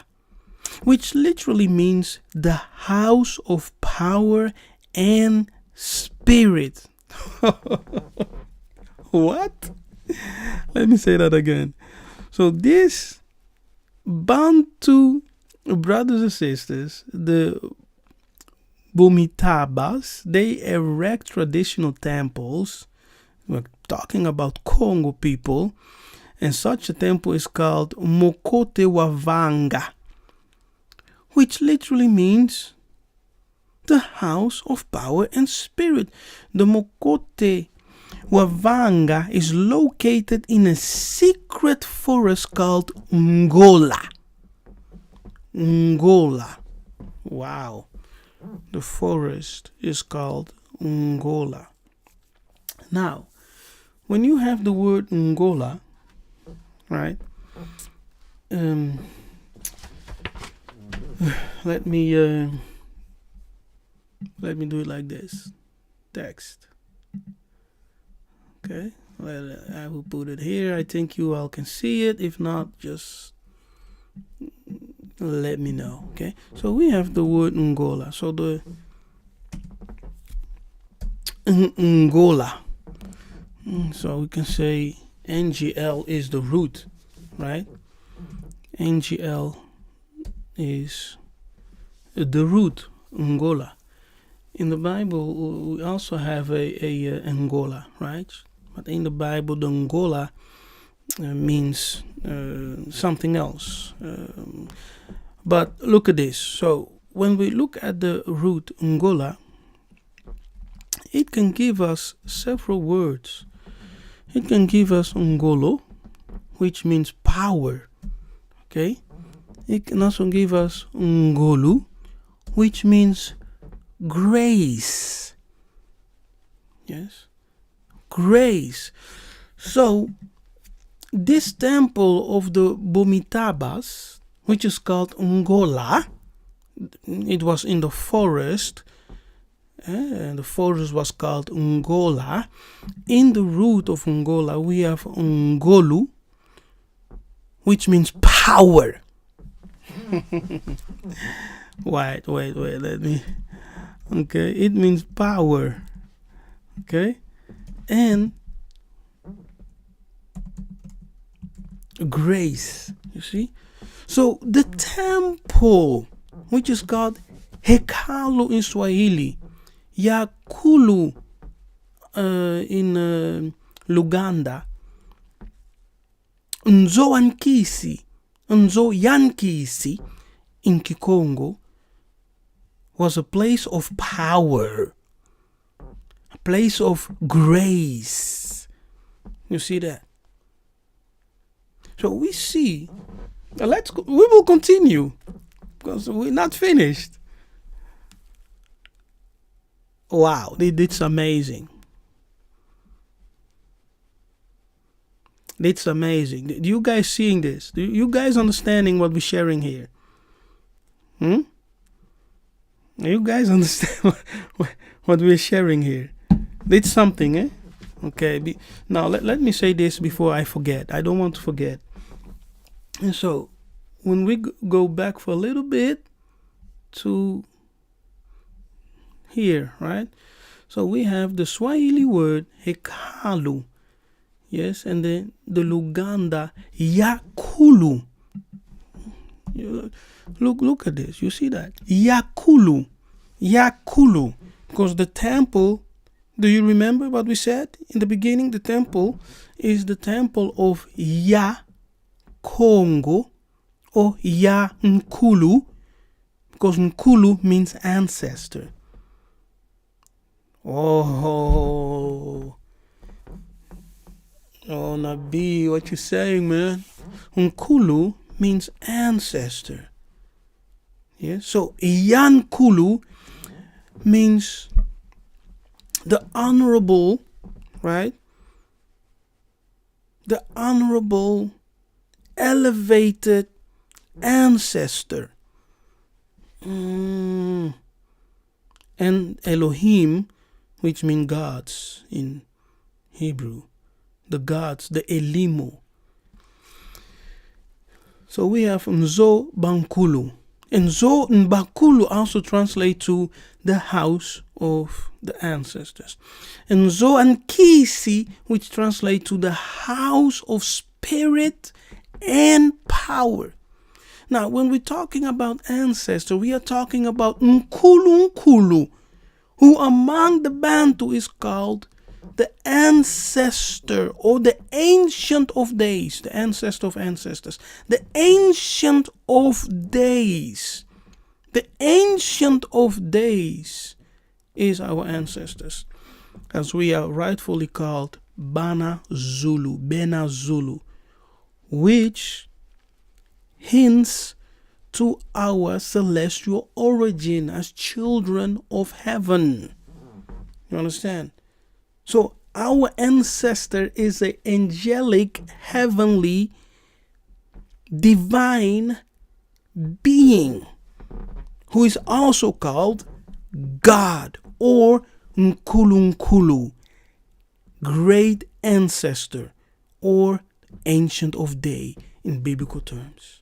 which literally means the house of power and spirit. What? Let me say that again. So this Bantu brothers and sisters, the Bomitabas, they erect traditional temples. We're talking about Congo people, and such a temple is called Mokote Wavanga, which literally means the house of power and spirit. The Mokote Wavanga is located in a secret forest called Ngola. Ngola. Wow. The forest is called Ngola. Now, when you have the word Ngola, right? Let me do it like this. Text. Okay, I will put it here. I think you all can see it. If not, just let me know. Okay, so we have the word Ngola. So the Ngola. So we can say NGL is the root, right? NGL is the root, Ngola. In the Bible, we also have a Angola, right? But in the Bible, the Ngola means something else. But look at this. So when we look at the root Ngola, it can give us several words. It can give us Ngolo, which means power. Okay? It can also give us Ngolu, which means grace. Yes? Grace. So, this temple of the Bomitabas, which is called Ngola, it was in the forest, and the forest was called Ngola. In the root of Ngola, we have Ngolu, which means power. wait, let me. Okay, it means power. Okay, and grace, you see. So the temple, which is called Hekalu in Swahili, Yakulu in Luganda, Nzo Yankisi in Kikongo, was a place of power, a place of grace. You see that? So we see. We will continue because we're not finished. Wow, it's amazing. It's amazing. Do you guys seeing this? Do you guys understanding what we're sharing here? Do you guys understand what we're sharing here? It's something, eh? Okay. Now let me say this before I forget. I don't want to forget. And so, when we go back for a little bit to here, right? So we have the Swahili word hekalu, yes, and then the Luganda yakulu. Look at this. You see that? Yakulu, because the temple. Do you remember what we said in the beginning? The temple is the temple of Kongo or Nkunkulu, because Nkulu means ancestor. Oh, Nabi, what you saying, man? Nkunkulu means ancestor. Yeah, so Yankulu means the honorable, right? The honorable, elevated ancestor. And Elohim, which means gods in Hebrew, the gods, the Elimo. So we have Nzo Bankulu. And Nzo Bankulu also translates to the house of the ancestors. And Nzo Ankisi, which translates to the house of spirit and power. Now, when we're talking about ancestor, we are talking about Nkunkulu, who among the Bantu is called the ancestor or the ancient of days, the ancestor of ancestors, the ancient of days. The ancient of days is our ancestors, as we are rightfully called Bena Zulu, which hints to our celestial origin as children of heaven. You understand? So our ancestor is an angelic, heavenly, divine being who is also called God or Nkunkulu, great ancestor or ancient of day in biblical terms.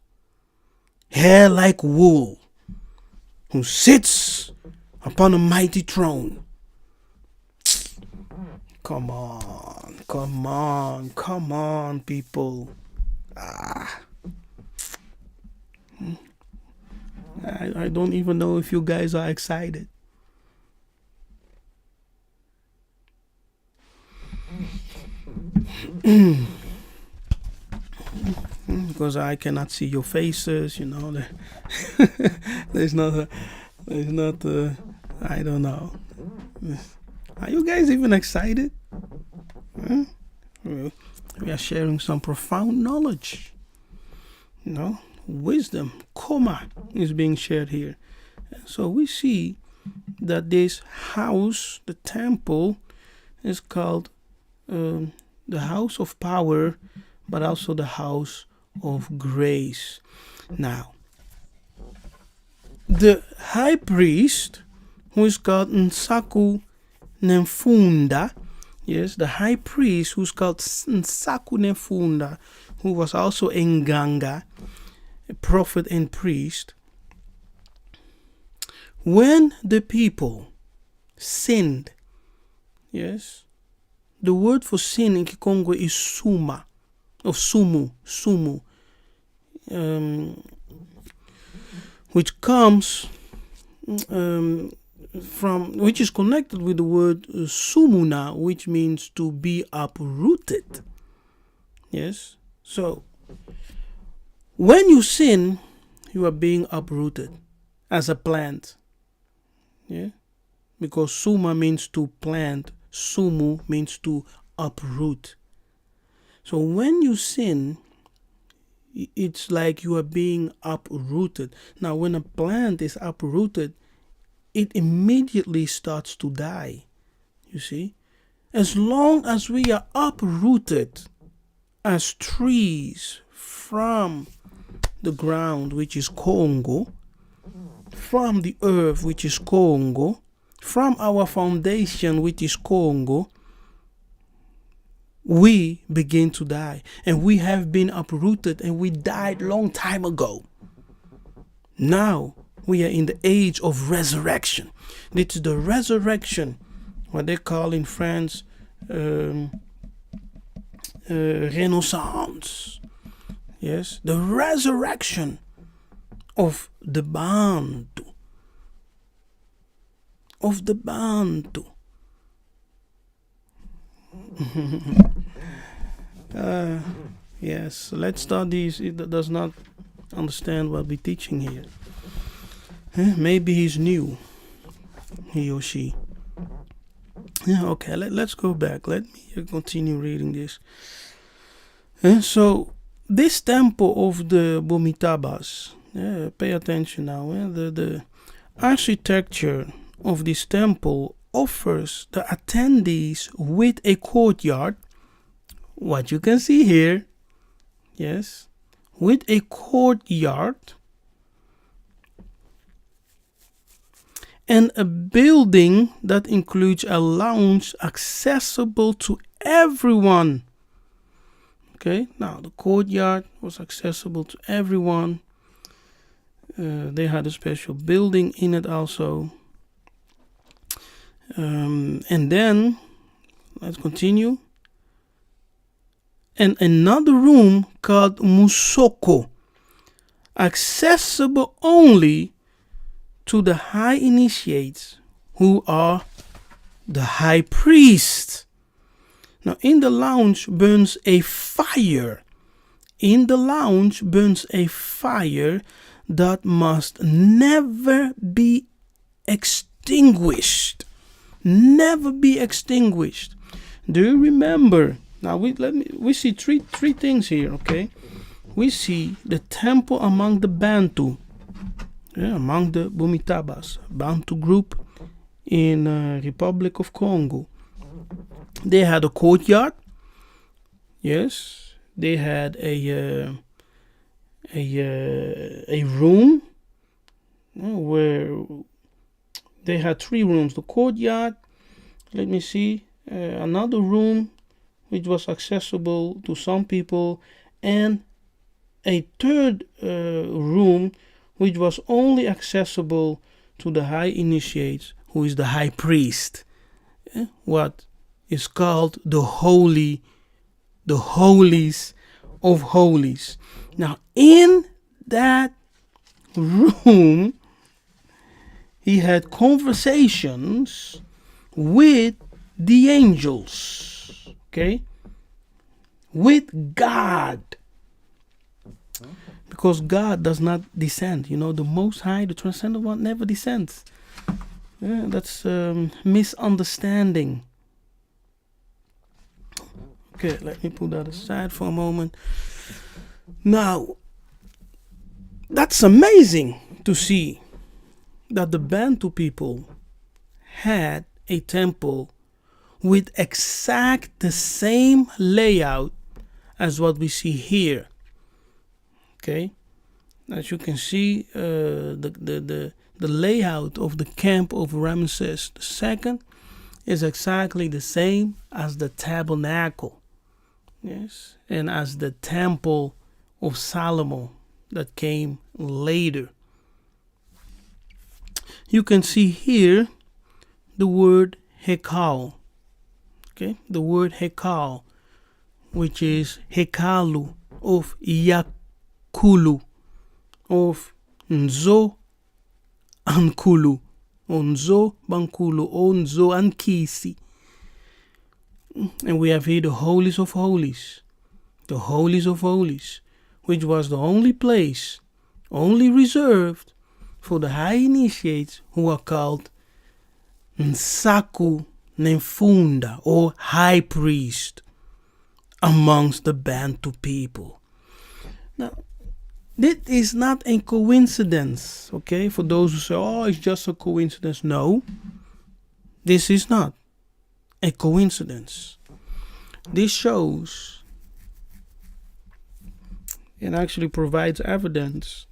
Hair like wool, who sits upon a mighty throne. Come on, people. I don't even know if you guys are excited. Because I cannot see your faces, you know. There's not I don't know. Are you guys even excited? Huh? We are sharing some profound knowledge. You know, wisdom, Koma is being shared here. So we see that this house, the temple, is called the house of power, but also the house of grace. Now, the high priest, who is called Nsaku Nemfunda, yes, the high priest who's called Nsaku Nemfunda, who was also a Nganga, a prophet and priest, when the people sinned, yes, the word for sin in Kikongo is suma, or sumu, which comes which is connected with the word sumuna, which means to be uprooted. Yes, so when you sin, you are being uprooted as a plant. Yeah, because suma means to plant, sumu means to uproot. So when you sin, it's like you are being uprooted. Now, when a plant is uprooted, it immediately starts to die. You see, as long as we are uprooted as trees from the ground, which is Congo, from the earth, which is Congo, from our foundation, which is Congo, we begin to die. And we have been uprooted and we died long time ago. Now we are in the age of resurrection. This is the resurrection, what they call in France Renaissance. Yes, the resurrection of the Bantu. Of the Bantu. Yes, let's start these. It does not understand what we're teaching here. Maybe he's new, he or she. Yeah, okay, let's go back. Let me continue reading this. So, this temple of the Bomitabas, pay attention now. The architecture of this temple offers the attendees with a courtyard, what you can see here, yes, with a courtyard and a building that includes a lounge accessible to everyone. Okay, now the courtyard was accessible to everyone. They had a special building in it also. And then, let's continue. And another room called Musoko, accessible only to the high initiates, who are the high priest. Now, in the lounge burns a fire. In the lounge burns a fire that must never be extinguished. Never be extinguished. Do you remember? Now we see three things here. Okay, we see the temple among the Bantu, among the Bomitabas, Bantu group in Republic of Congo. They had a courtyard. Yes, they had a room where they had three rooms. The courtyard, let me see, another room which was accessible to some people, and a third room which was only accessible to the high initiates, who is the high priest. What is called the holies of holies. Now, in that room, he had conversations with the angels, okay, with God, because God does not descend. You know, the Most High, the Transcendent One, never descends. That's misunderstanding. Okay, let me put that aside for a moment. Now, that's amazing to see that the Bantu people had a temple with exact the same layout as what we see here. Okay, as you can see, the the layout of the camp of Ramesses II is exactly the same as the tabernacle, yes, and as the temple of Solomon that came later. You can see here the word hekal, okay, the word hekal, which is hekalu of Yakulu of Nzo Ankulu, Onzo Bankulu, Onzo Ankisi. And we have here the holies of holies, which was the only place, only reserved for the high initiates who are called Nsaku Nemfunda, or high priest, amongst the Bantu people. Now, this is not a coincidence, okay? For those who say, oh, it's just a coincidence. No, this is not a coincidence. This shows, it actually provides evidence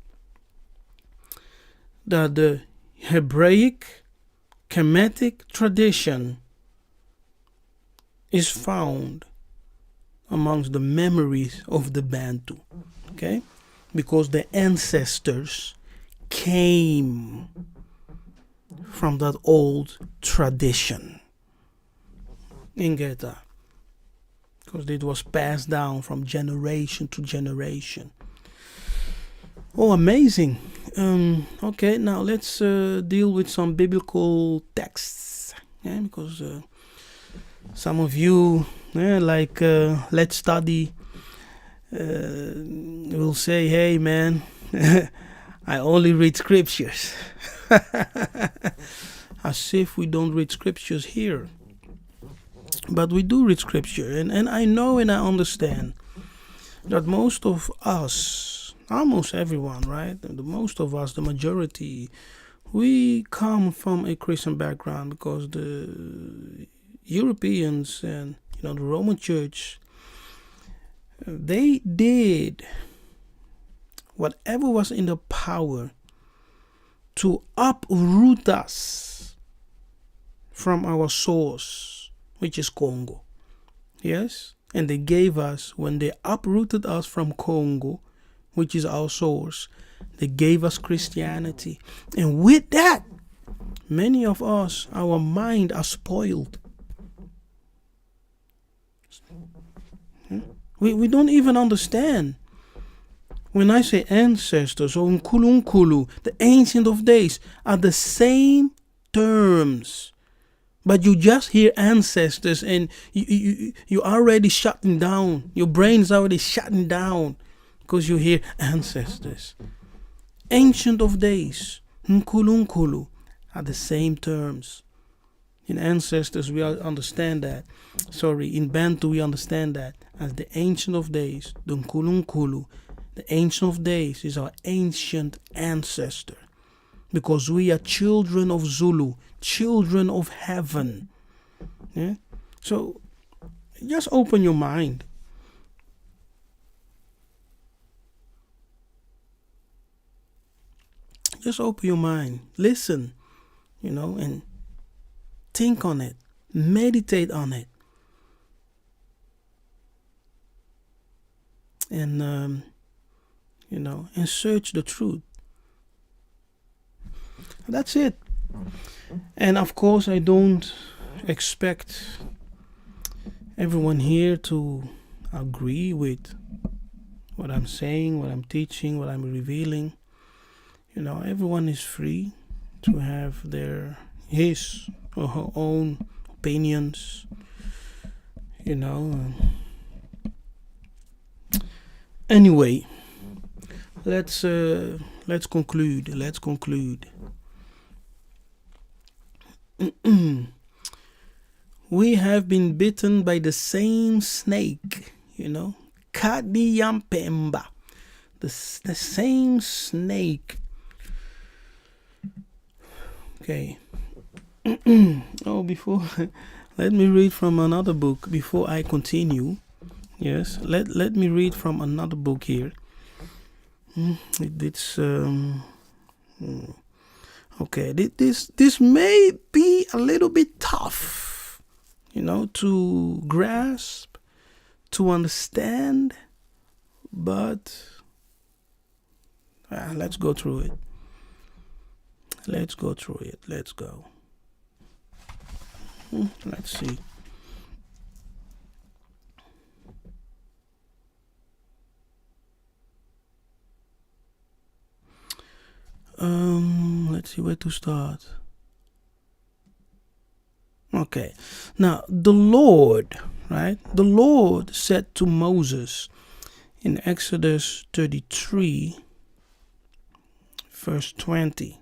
that the Hebraic Kemetic tradition is found amongst the memories of the Bantu, okay? Because the ancestors came from that old tradition. Ingeta. Because it was passed down from generation to generation. Oh, amazing. Okay, now let's deal with some biblical texts. Yeah, because some of you, let's study, will say, hey man, I only read scriptures. As if we don't read scriptures here. But we do read scripture, and I know and I understand that most of us, almost everyone, right? Most of us, the majority, we come from a Christian background, because the Europeans and the Roman Church, they did whatever was in their power to uproot us from our source, which is Congo. Yes? And they gave us, when they uprooted us from Congo, which is our source, they gave us Christianity. And with that, many of us, our mind are spoiled. We don't even understand. When I say ancestors or Nkunkulu, the ancient of days, are the same terms. But you just hear ancestors and you already shutting down. Your brain is already shutting down because you hear ancestors. Ancient of days, Nkunkulu, are the same terms. In ancestors, we understand that. In Bantu, we understand that as the ancient of days, the Nkunkulu. The ancient of days is our ancient ancestor. Because we are children of Zulu, children of heaven. Yeah? So, just open your mind. Just open your mind. Listen, and think on it. Meditate on it. And, and search the truth. That's it. And of course, I don't expect everyone here to agree with what I'm saying, what I'm teaching, what I'm revealing. Everyone is free to have his or her own opinions. Anyway, let's conclude. We have been bitten by the same snake, Kadi Yampemba, the same snake. Okay. Before let me read from another book before I continue. Yes, let me read from another book here. Okay, this may be a little bit tough, to grasp, to understand, but let's go through it. Let's go through it. Let's go. Let's see. Let's see where to start. Okay. Now, the Lord, right? The Lord said to Moses in Exodus 33, verse 20.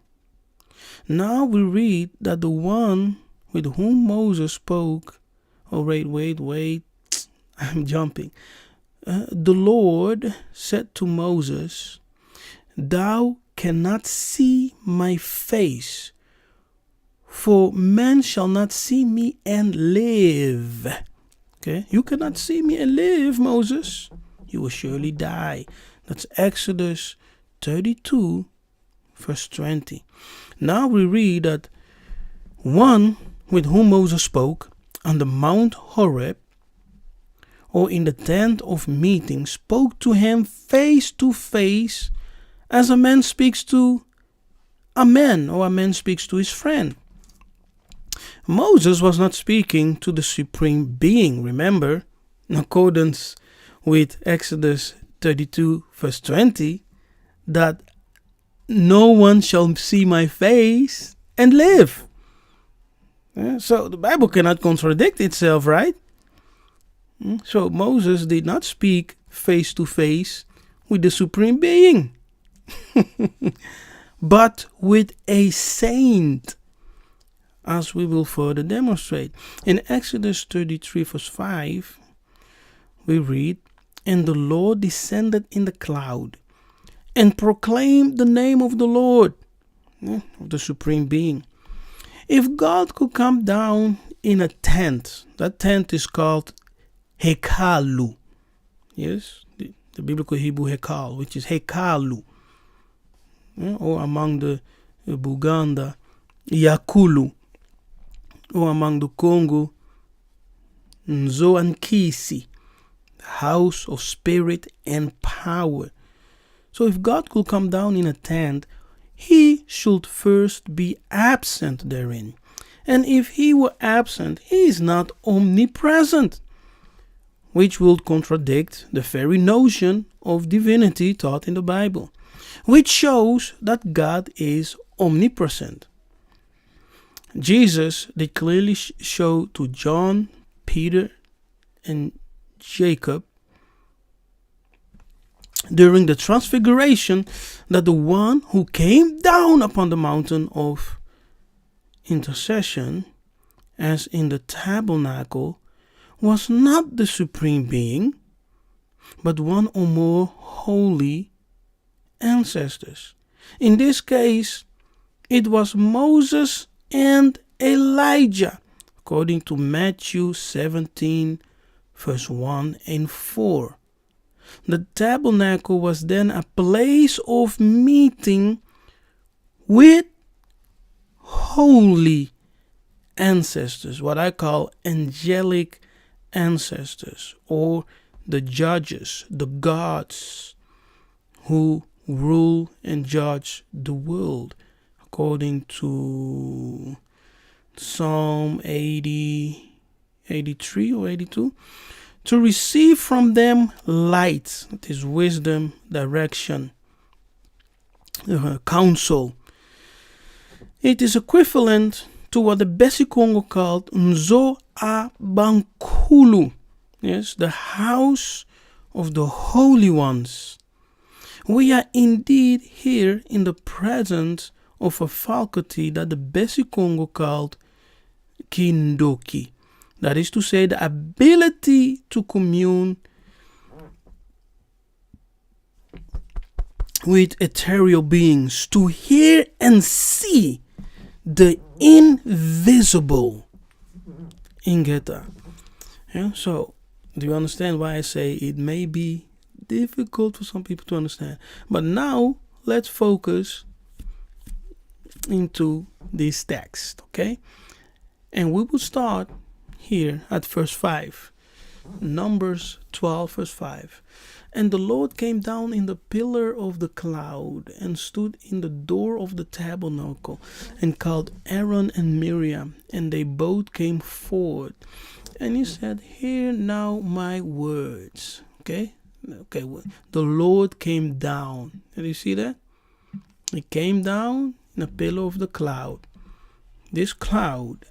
Now we read that the one with whom Moses spoke, wait, I'm jumping. The Lord said to Moses, "Thou cannot see my face, for man shall not see me and live." Okay, you cannot see me and live, Moses. You will surely die. That's Exodus 32, verse 20. Now we read that one with whom Moses spoke on the Mount Horeb, or in the tent of meeting, spoke to him face to face, as a man speaks to a man, or a man speaks to his friend. Moses was not speaking to the supreme being, remember, in accordance with Exodus 32 verse 20, that no one shall see my face and live. So the Bible cannot contradict itself, right? So Moses did not speak face to face with the supreme being, but with a saint, as we will further demonstrate. In Exodus 33 verse 5, we read, "And the Lord descended in the cloud and proclaimed the name of the Lord," of the supreme being. If God could come down in a tent, that tent is called Hekalu. Yes, the biblical Hebrew Hekal, which is Hekalu. Or among the Buganda, Yakulu. Or among the Congo, Nzoankisi, the house of spirit and power. So if God could come down in a tent, he should first be absent therein. And if he were absent, he is not omnipresent, which would contradict the very notion of divinity taught in the Bible, which shows that God is omnipresent. Jesus did clearly show to John, Peter, and Jacob during the transfiguration that the one who came down upon the mountain of intercession, as in the tabernacle, was not the supreme being, but one or more holy ancestors. In this case, it was Moses and Elijah, according to Matthew 17, verse 1 and 4. The tabernacle was then a place of meeting with holy ancestors, what I call angelic ancestors, or the judges, the gods who rule and judge the world, according to Psalm 80, 83 or 82. To receive from them light, that is wisdom, direction, counsel. It is equivalent to what the Bena Kongo called Nzambi Ampungu, yes, the house of the holy ones. We are indeed here in the presence of a faculty that the Bena Kongo called Kindoki. That is to say, the ability to commune with ethereal beings, to hear and see the invisible. Ingeta. Yeah, so, do you understand why I say it may be difficult for some people to understand? But now, let's focus into this text, okay? And we will start here at verse 5. Numbers 12, verse 5. And the Lord came down in the pillar of the cloud and stood in the door of the tabernacle and called Aaron and Miriam, and they both came forward. And he said, hear now my words. Okay? The Lord came down. Did you see that? He came down in a pillar of the cloud. This cloud,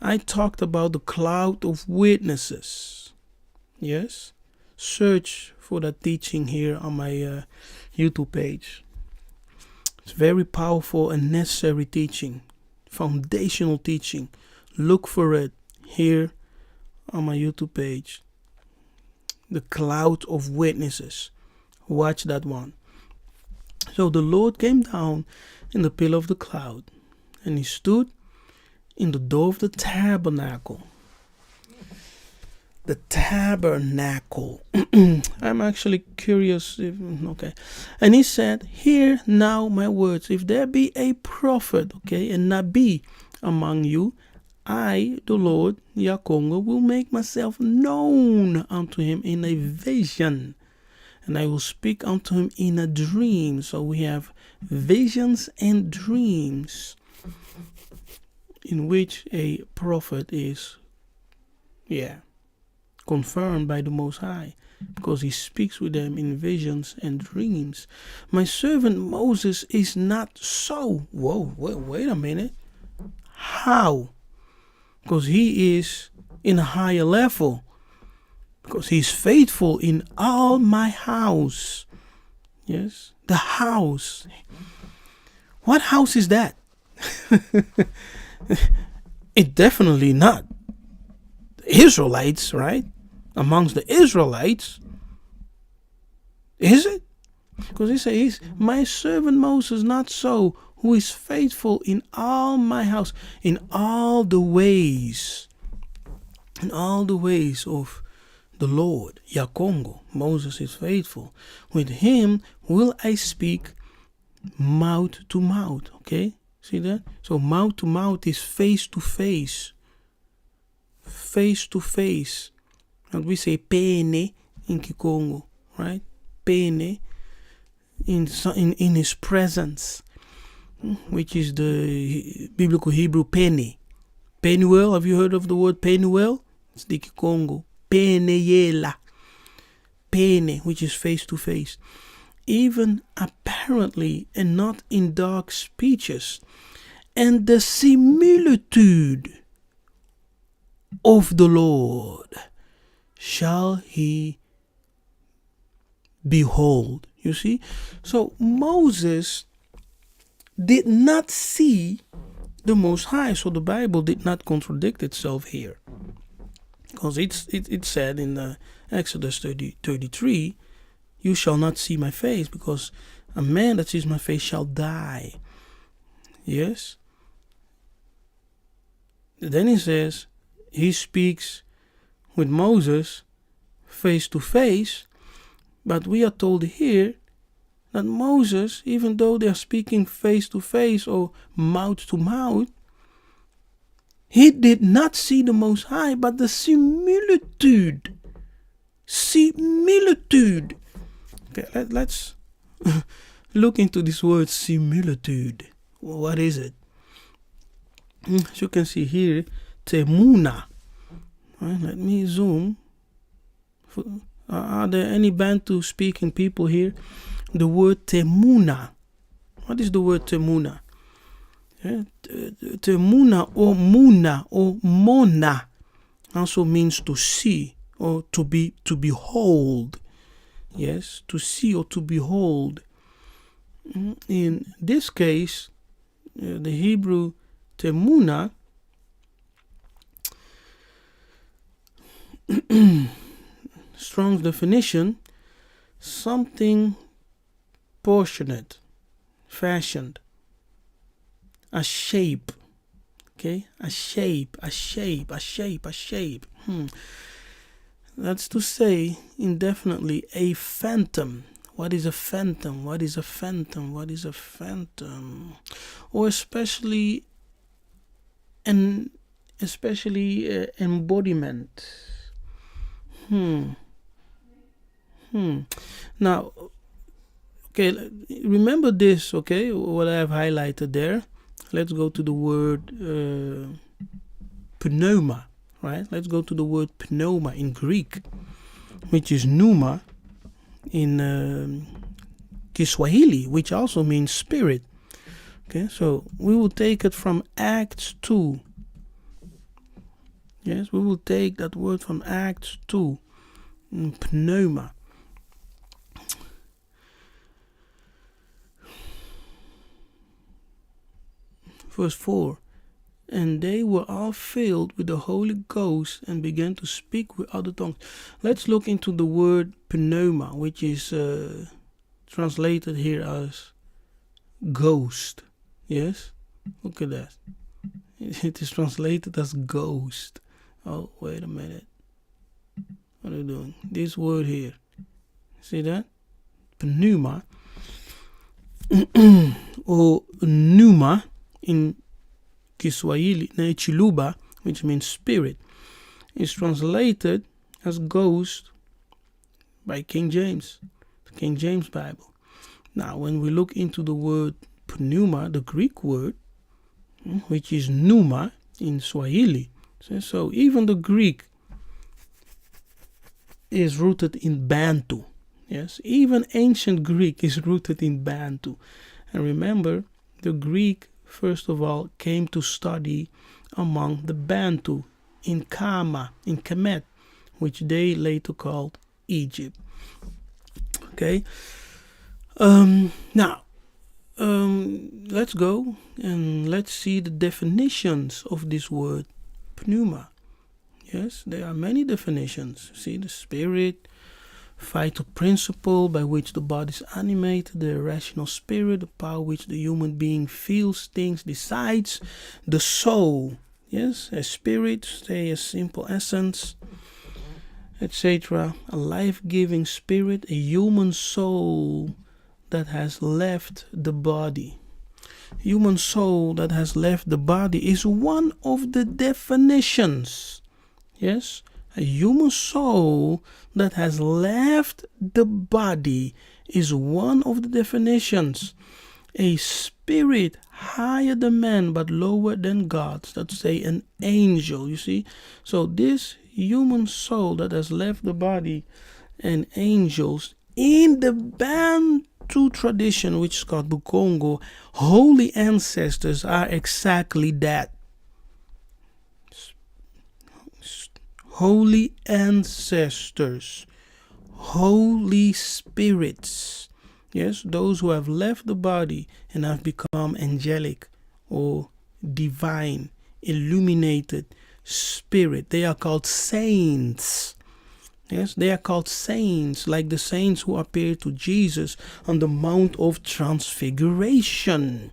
I talked about the cloud of witnesses. Yes? Search for that teaching here on my YouTube page. It's very powerful and necessary teaching. Foundational teaching. Look for it here on my YouTube page. The cloud of witnesses. Watch that one. So the Lord came down in the pillar of the cloud, and he stood in the door of the tabernacle. The tabernacle. I'm actually curious. Okay. And he said, hear now my words. If there be a prophet, okay, a Nabi among you, I, the Lord, Yhvh Kongo, will make myself known unto him in a vision. And I will speak unto him in a dream. So we have visions and dreams in which a prophet is, confirmed by the Most High, because he speaks with them in visions and dreams. My servant Moses is not so. Whoa, wait a minute. How? Because he is in a higher level. Because he is faithful in all my house. Yes, the house. What house is that? It definitely not the Israelites, right? Amongst the Israelites, is it? Because he says, my servant Moses not so, who is faithful in all my house, in all the ways of the Lord, Yhvh Kongo. Moses is faithful. With him will I speak mouth to mouth. Okay, see that? So mouth to mouth is face to face. Face to face. And we say pene in Kikongo, right? Pene in his presence, which is the biblical Hebrew pene. Penuel, have you heard of the word Penuel? It's the Kikongo. Peneyela. Pene, which is face to face. Even apparently and not in dark speeches. And the similitude of the Lord shall he behold. You see? So Moses did not see the Most High. So the Bible did not contradict itself here. Because it said in Exodus 33, you shall not see my face, because a man that sees my face shall die. Yes? Then he says, he speaks with Moses face to face, but we are told here that Moses, even though they are speaking face to face or mouth to mouth, he did not see the Most High, but the similitude. Similitude. Okay, let's look into this word similitude. What is it? As you can see here, temuna. Right, let me zoom. Are there any Bantu speaking people here? The word temuna. What is the word temuna? Temuna or muna or mona also means to see or to behold. Yes, to see or to behold. In this case, the Hebrew temuna Strong's definition, something proportionate, fashioned, a shape, okay, a shape. That's to say, indefinitely, a phantom, What is a phantom? What is a phantom? What is a phantom? Or especially embodiment. Now, okay, remember this, okay, what I have highlighted there. Let's go to the word pneuma, right? Let's go to the word pneuma in Greek, which is pneuma in Kiswahili, which also means spirit. Okay, so we will take it from Acts 2. Yes, we will take that word from Acts 2, pneuma. Verse 4. And they were all filled with the Holy Ghost and began to speak with other tongues. Let's look into the word pneuma, which is translated here as ghost. Yes, look at that. It is translated as ghost. Oh, wait a minute. What are you doing? This word here. See that? Pneuma or pneuma in Kiswahili, Chiluba, which means spirit, is translated as ghost by King James, the King James Bible. Now, when we look into the word pneuma, the Greek word, which is pneuma in Swahili, so even the Greek is rooted in Bantu. Yes, even ancient Greek is rooted in Bantu. And remember, the Greek, first of all, came to study among the Bantu in Kemet, which they later called Egypt. Okay. Now, let's go and let's see the definitions of this word pneuma. Yes, there are many definitions. See, the spirit, vital principle by which the body is animated, the irrational spirit, the power which the human being feels, thinks, decides, the soul. Yes, a spirit, say a simple essence, etc. A life-giving spirit, a human soul that has left the body. Human soul that has left the body is one of the definitions. Yes, a human soul that has left the body is one of the definitions. A spirit higher than man but lower than God. Let's say an angel, you see. So this human soul that has left the body and angels in the Bantu tradition, which is called Bukongo, holy ancestors are exactly that. Holy ancestors, holy spirits, yes, those who have left the body and have become angelic or divine, illuminated spirit. They are called saints. Yes, they are called saints, like the saints who appeared to Jesus on the Mount of Transfiguration.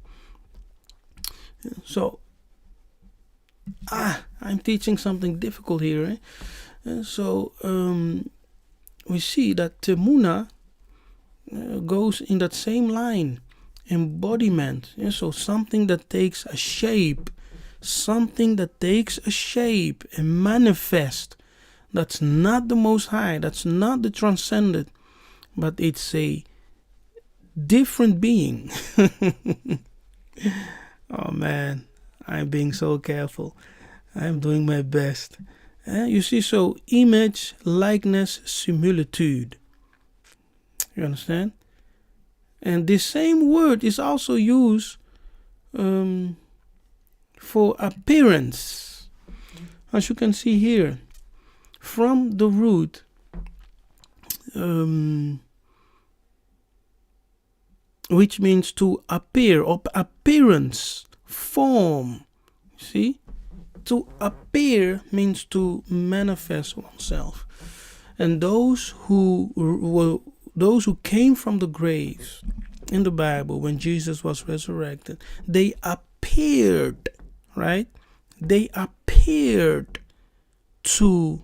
So, I'm teaching something difficult here. So we see that Temuna goes in that same line, embodiment. So something that takes a shape, something that takes a shape and manifest. That's not the Most High, that's not the Transcendent, but it's a different being. Oh man, I'm being so careful. I'm doing my best. You see, so image, likeness, similitude. You understand? And this same word is also used for appearance. As you can see here, from the root which means to appear, or appearance, form. See? To appear means to manifest oneself. And those who came from the graves in the Bible when Jesus was resurrected, they appeared, right? They appeared to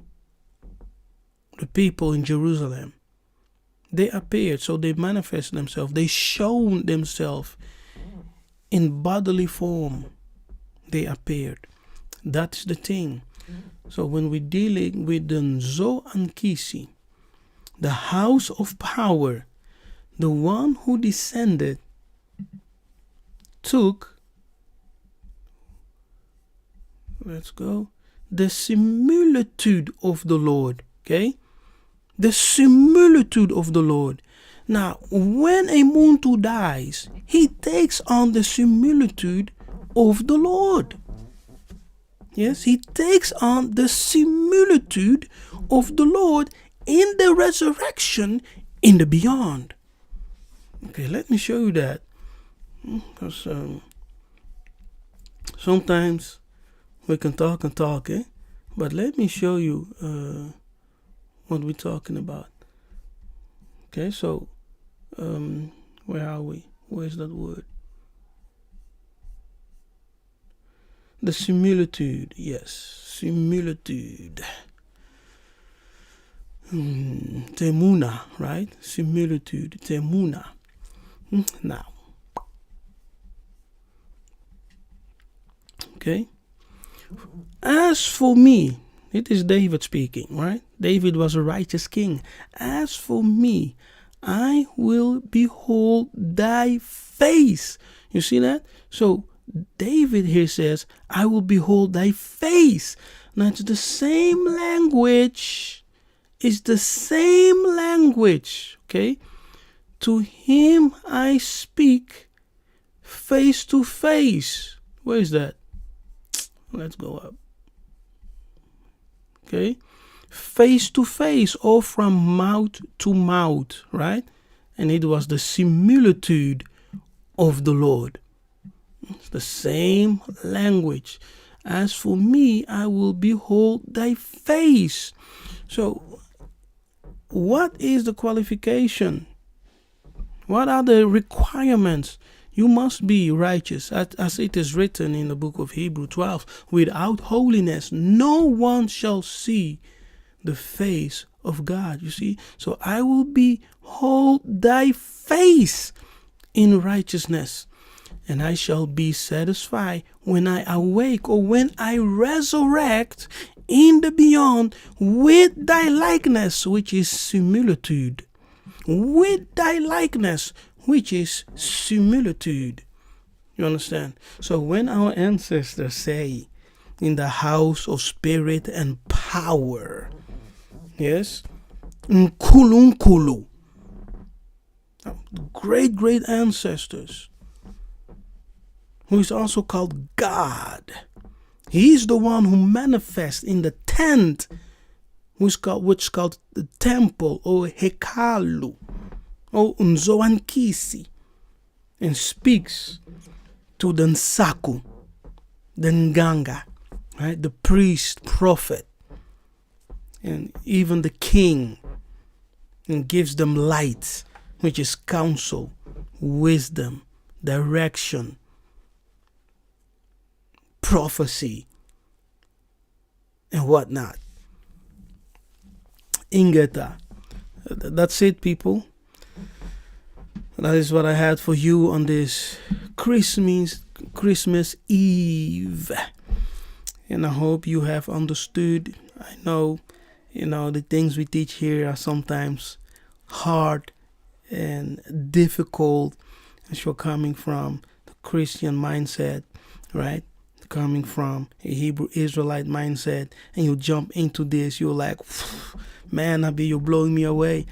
the people in Jerusalem. They appeared, so they manifest themselves. They shown themselves in bodily form. They appeared. That's the thing. So when we're dealing with the Nzo, the house of power, the one who descended took, let's go, the similitude of the Lord. Okay? The similitude of the Lord. Now, when a Muntu dies, he takes on the similitude of the Lord. Yes, he takes on the similitude of the Lord in the resurrection in the beyond. Okay, let me show you that. Because sometimes we can talk and talk, but let me show you what we're talking about. Okay, so where are we? Where's that word? The similitude, yes, similitude. Temuna, right? Similitude, temuna. Now, okay. As for me, it is David speaking, right? David was a righteous king. As for me, I will behold thy face. You see that? So David here says, I will behold thy face. Now it's the same language. It's the same language, okay? To him I speak face to face. Where is that? Let's go up. Okay? Face to face or from mouth to mouth, right? And it was the similitude of the Lord. It's the same language. As for me, I will behold thy face. So, what is the qualification? What are the requirements? You must be righteous, as it is written in the book of Hebrews 12. Without holiness, no one shall see the face of God. You see? So I will behold thy face in righteousness, and I shall be satisfied when I awake, or when I resurrect in the beyond with thy likeness, which is similitude. With thy likeness, which is similitude. You understand? So when our ancestors say, in the house of spirit and power, yes, Nkunkulu, great ancestors, who is also called God. He is the one who manifests in the tent, which is called the temple, or hekalu, or Nzoankisi, and speaks to the Nsaku, the Nganga, right, the priest, prophet, and even the king, and gives them light, which is counsel, wisdom, direction, prophecy, and whatnot. Ingeta. That's it, people. That is what I had for you on this Christmas Eve. And I hope you have understood. I know, the things we teach here are sometimes hard and difficult, as you're coming from the Christian mindset, right? Coming from a Hebrew Israelite mindset, and you jump into this, you're like, man, you're blowing me away.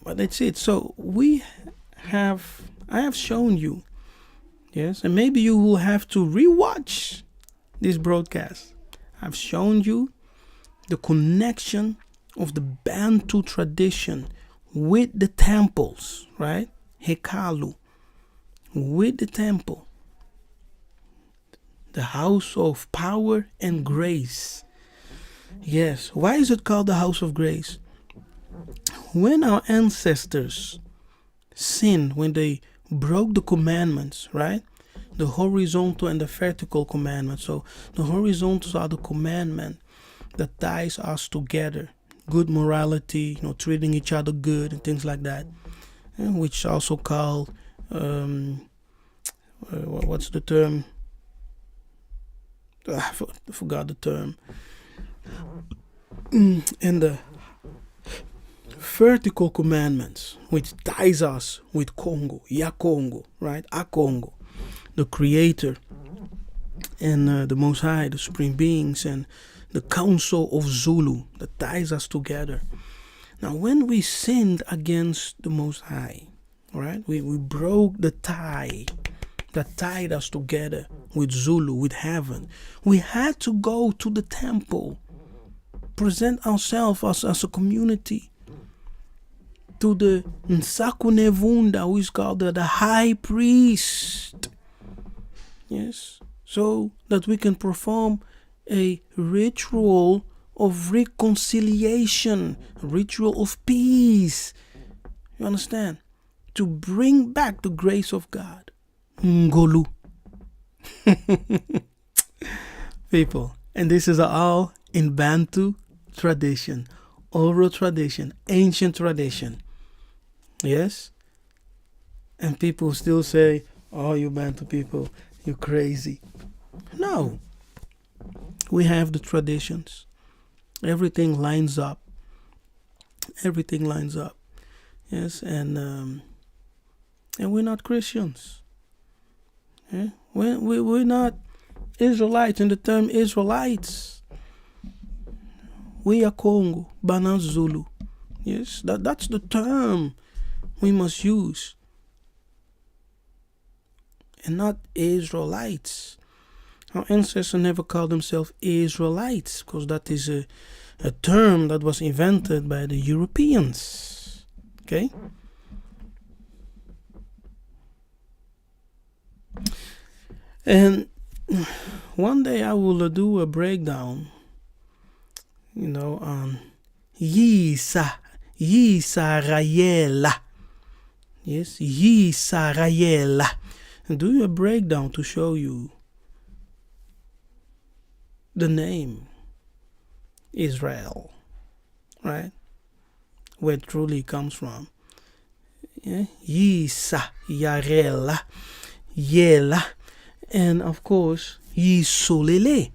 But that's it. So I have shown you, yes, and maybe you will have to rewatch this broadcast. I've shown you the connection of the Bantu tradition with the temples, right? Hekalu, with the temple, the house of power and grace. Yes, why is it called the house of grace? When our ancestors sinned, when they broke the commandments, right? The horizontal and the vertical commandments. So the horizontals are the commandment that ties us together. good morality, treating each other good and things like that, which also called what's the term? I forgot the term. And the vertical commandments, which ties us with Kongo, Kongo, right? Kongo, the Creator, and the Most High, the Supreme Beings, and the Council of Zulu that ties us together. Now, when we sinned against the Most High, right, we broke the tie that tied us together with Zulu, with heaven. We had to go to the temple, present ourselves as a community to the Nsakunevunda, who is called the high priest. Yes, so that we can perform a ritual of reconciliation, a ritual of peace. You understand? To bring back the grace of God. Ngolu. People, and this is all in Bantu tradition, oral tradition, ancient tradition. Yes? And people still say, oh, you Bantu people, you're crazy. No. We have the traditions. Everything lines up. Everything lines up. Yes, and we're not Christians. Yeah? We're not Israelites in the term Israelites. We are Congo, Bana Zulu. Yes, that's the term we must use. And not Israelites. Our ancestors never called themselves Israelites, because that is a term that was invented by the Europeans. Okay? And one day I will do a breakdown, on Yhvh. Yes, Yhvh. And do a breakdown to show you the name Israel, right? Where it truly comes from. Yeah? Yiseka'yah, Yela, and of course Yisolele,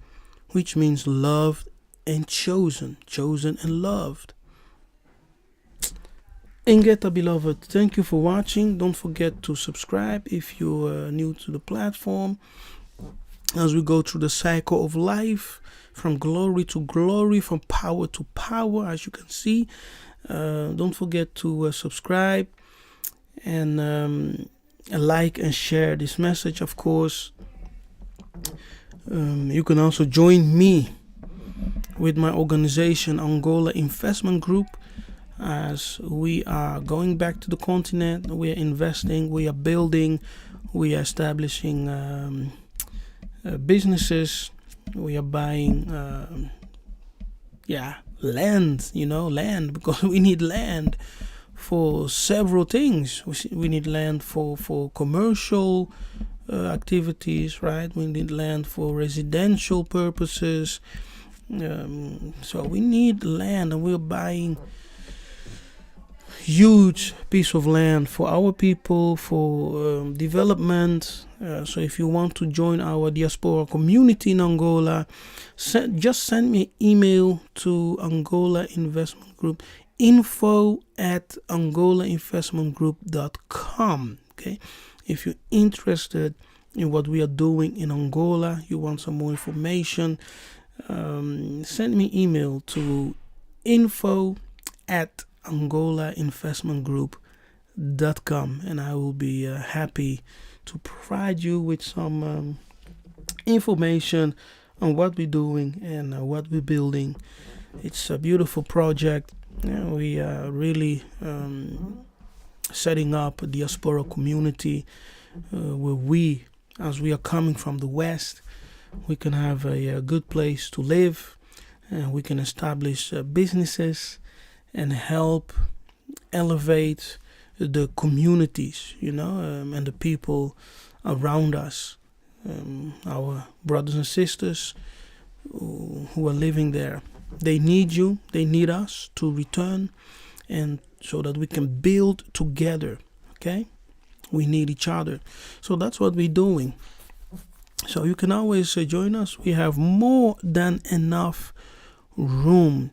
which means loved and chosen and loved. Ingeta, beloved, thank you for watching. Don't forget to subscribe if you're new to the platform. As we go through the cycle of life, from glory to glory, from power to power, as you can see. Don't forget to subscribe and like and share this message, of course. You can also join me with my organization, Angola Investment Group, as we are going back to the continent. We are investing, we are building, we are establishing businesses. We are buying land, because we need land for several things. We need land for commercial activities, right? We need land for residential purposes. So we need land, and we're buying huge piece of land for our people, for development. So if you want to join our diaspora community in Angola, just send me an email to Angola Investment Group, info@angolainvestmentgroup.com. Okay, if you're interested in what we are doing in Angola, you want some more information, send me email to info@angolainvestmentgroup.com, and I will be happy to provide you with some information on what we're doing and what we're building. It's a beautiful project. We are really setting up a diaspora community where we, as we are coming from the West, we can have a good place to live, and we can establish businesses and help elevate the communities, and the people around us, our brothers and sisters who are living there. They need you. They need us to return, and so that we can build together. Okay, we need each other. So that's what we're doing. So you can always join us. We have more than enough room,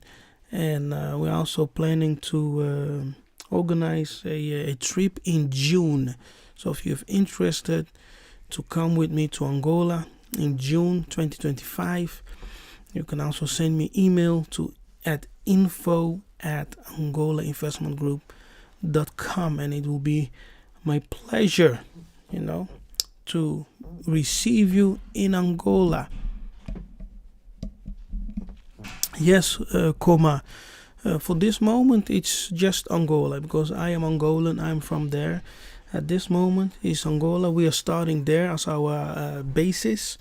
and we're also planning to organize a trip in June. So if you're interested to come with me to Angola in June 2025, you can also send me email to at info@angolainvestmentgroup.com, and it will be my pleasure, to receive you in Angola. Yes, Koma. For this moment, it's just Angola, because I am Angolan. I'm from there. At this moment, it's Angola. We are starting there as our basis.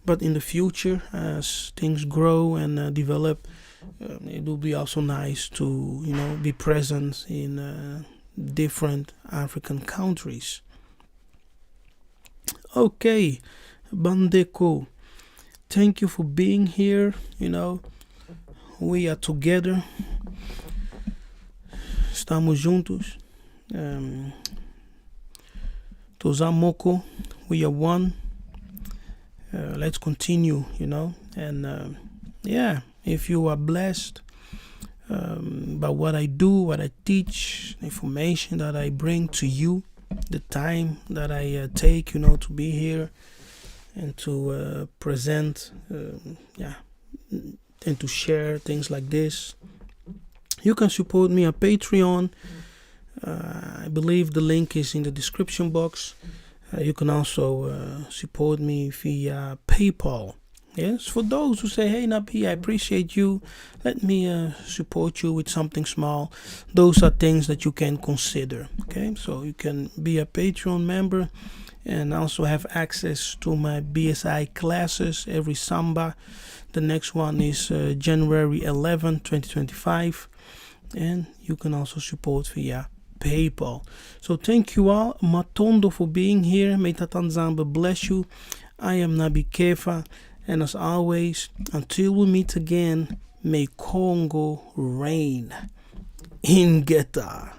But in the future, as things grow and develop, it will be also nice to, be present in different African countries. Okay, Bandeko, thank you for being here. We are together. Estamos juntos. Tozamoko, we are one. Let's continue, and if you are blessed by what I do, what I teach, information that I bring to you, the time that I take, to be here and to present, and to share things like this, you can support me on Patreon. I believe the link is in the description box. You can also support me via PayPal. Yes, for those who say, hey, Nabi, I appreciate you. Let me support you with something small. Those are things that you can consider. Okay, so you can be a Patreon member and also have access to my BSI classes every Samba. The next one is January 11, 2025. And you can also support via PayPal. So thank you all. Matondo for being here. May Tata Nzambe bless you. I am Nabi Kefas. And as always, until we meet again, may Congo reign. In Geta.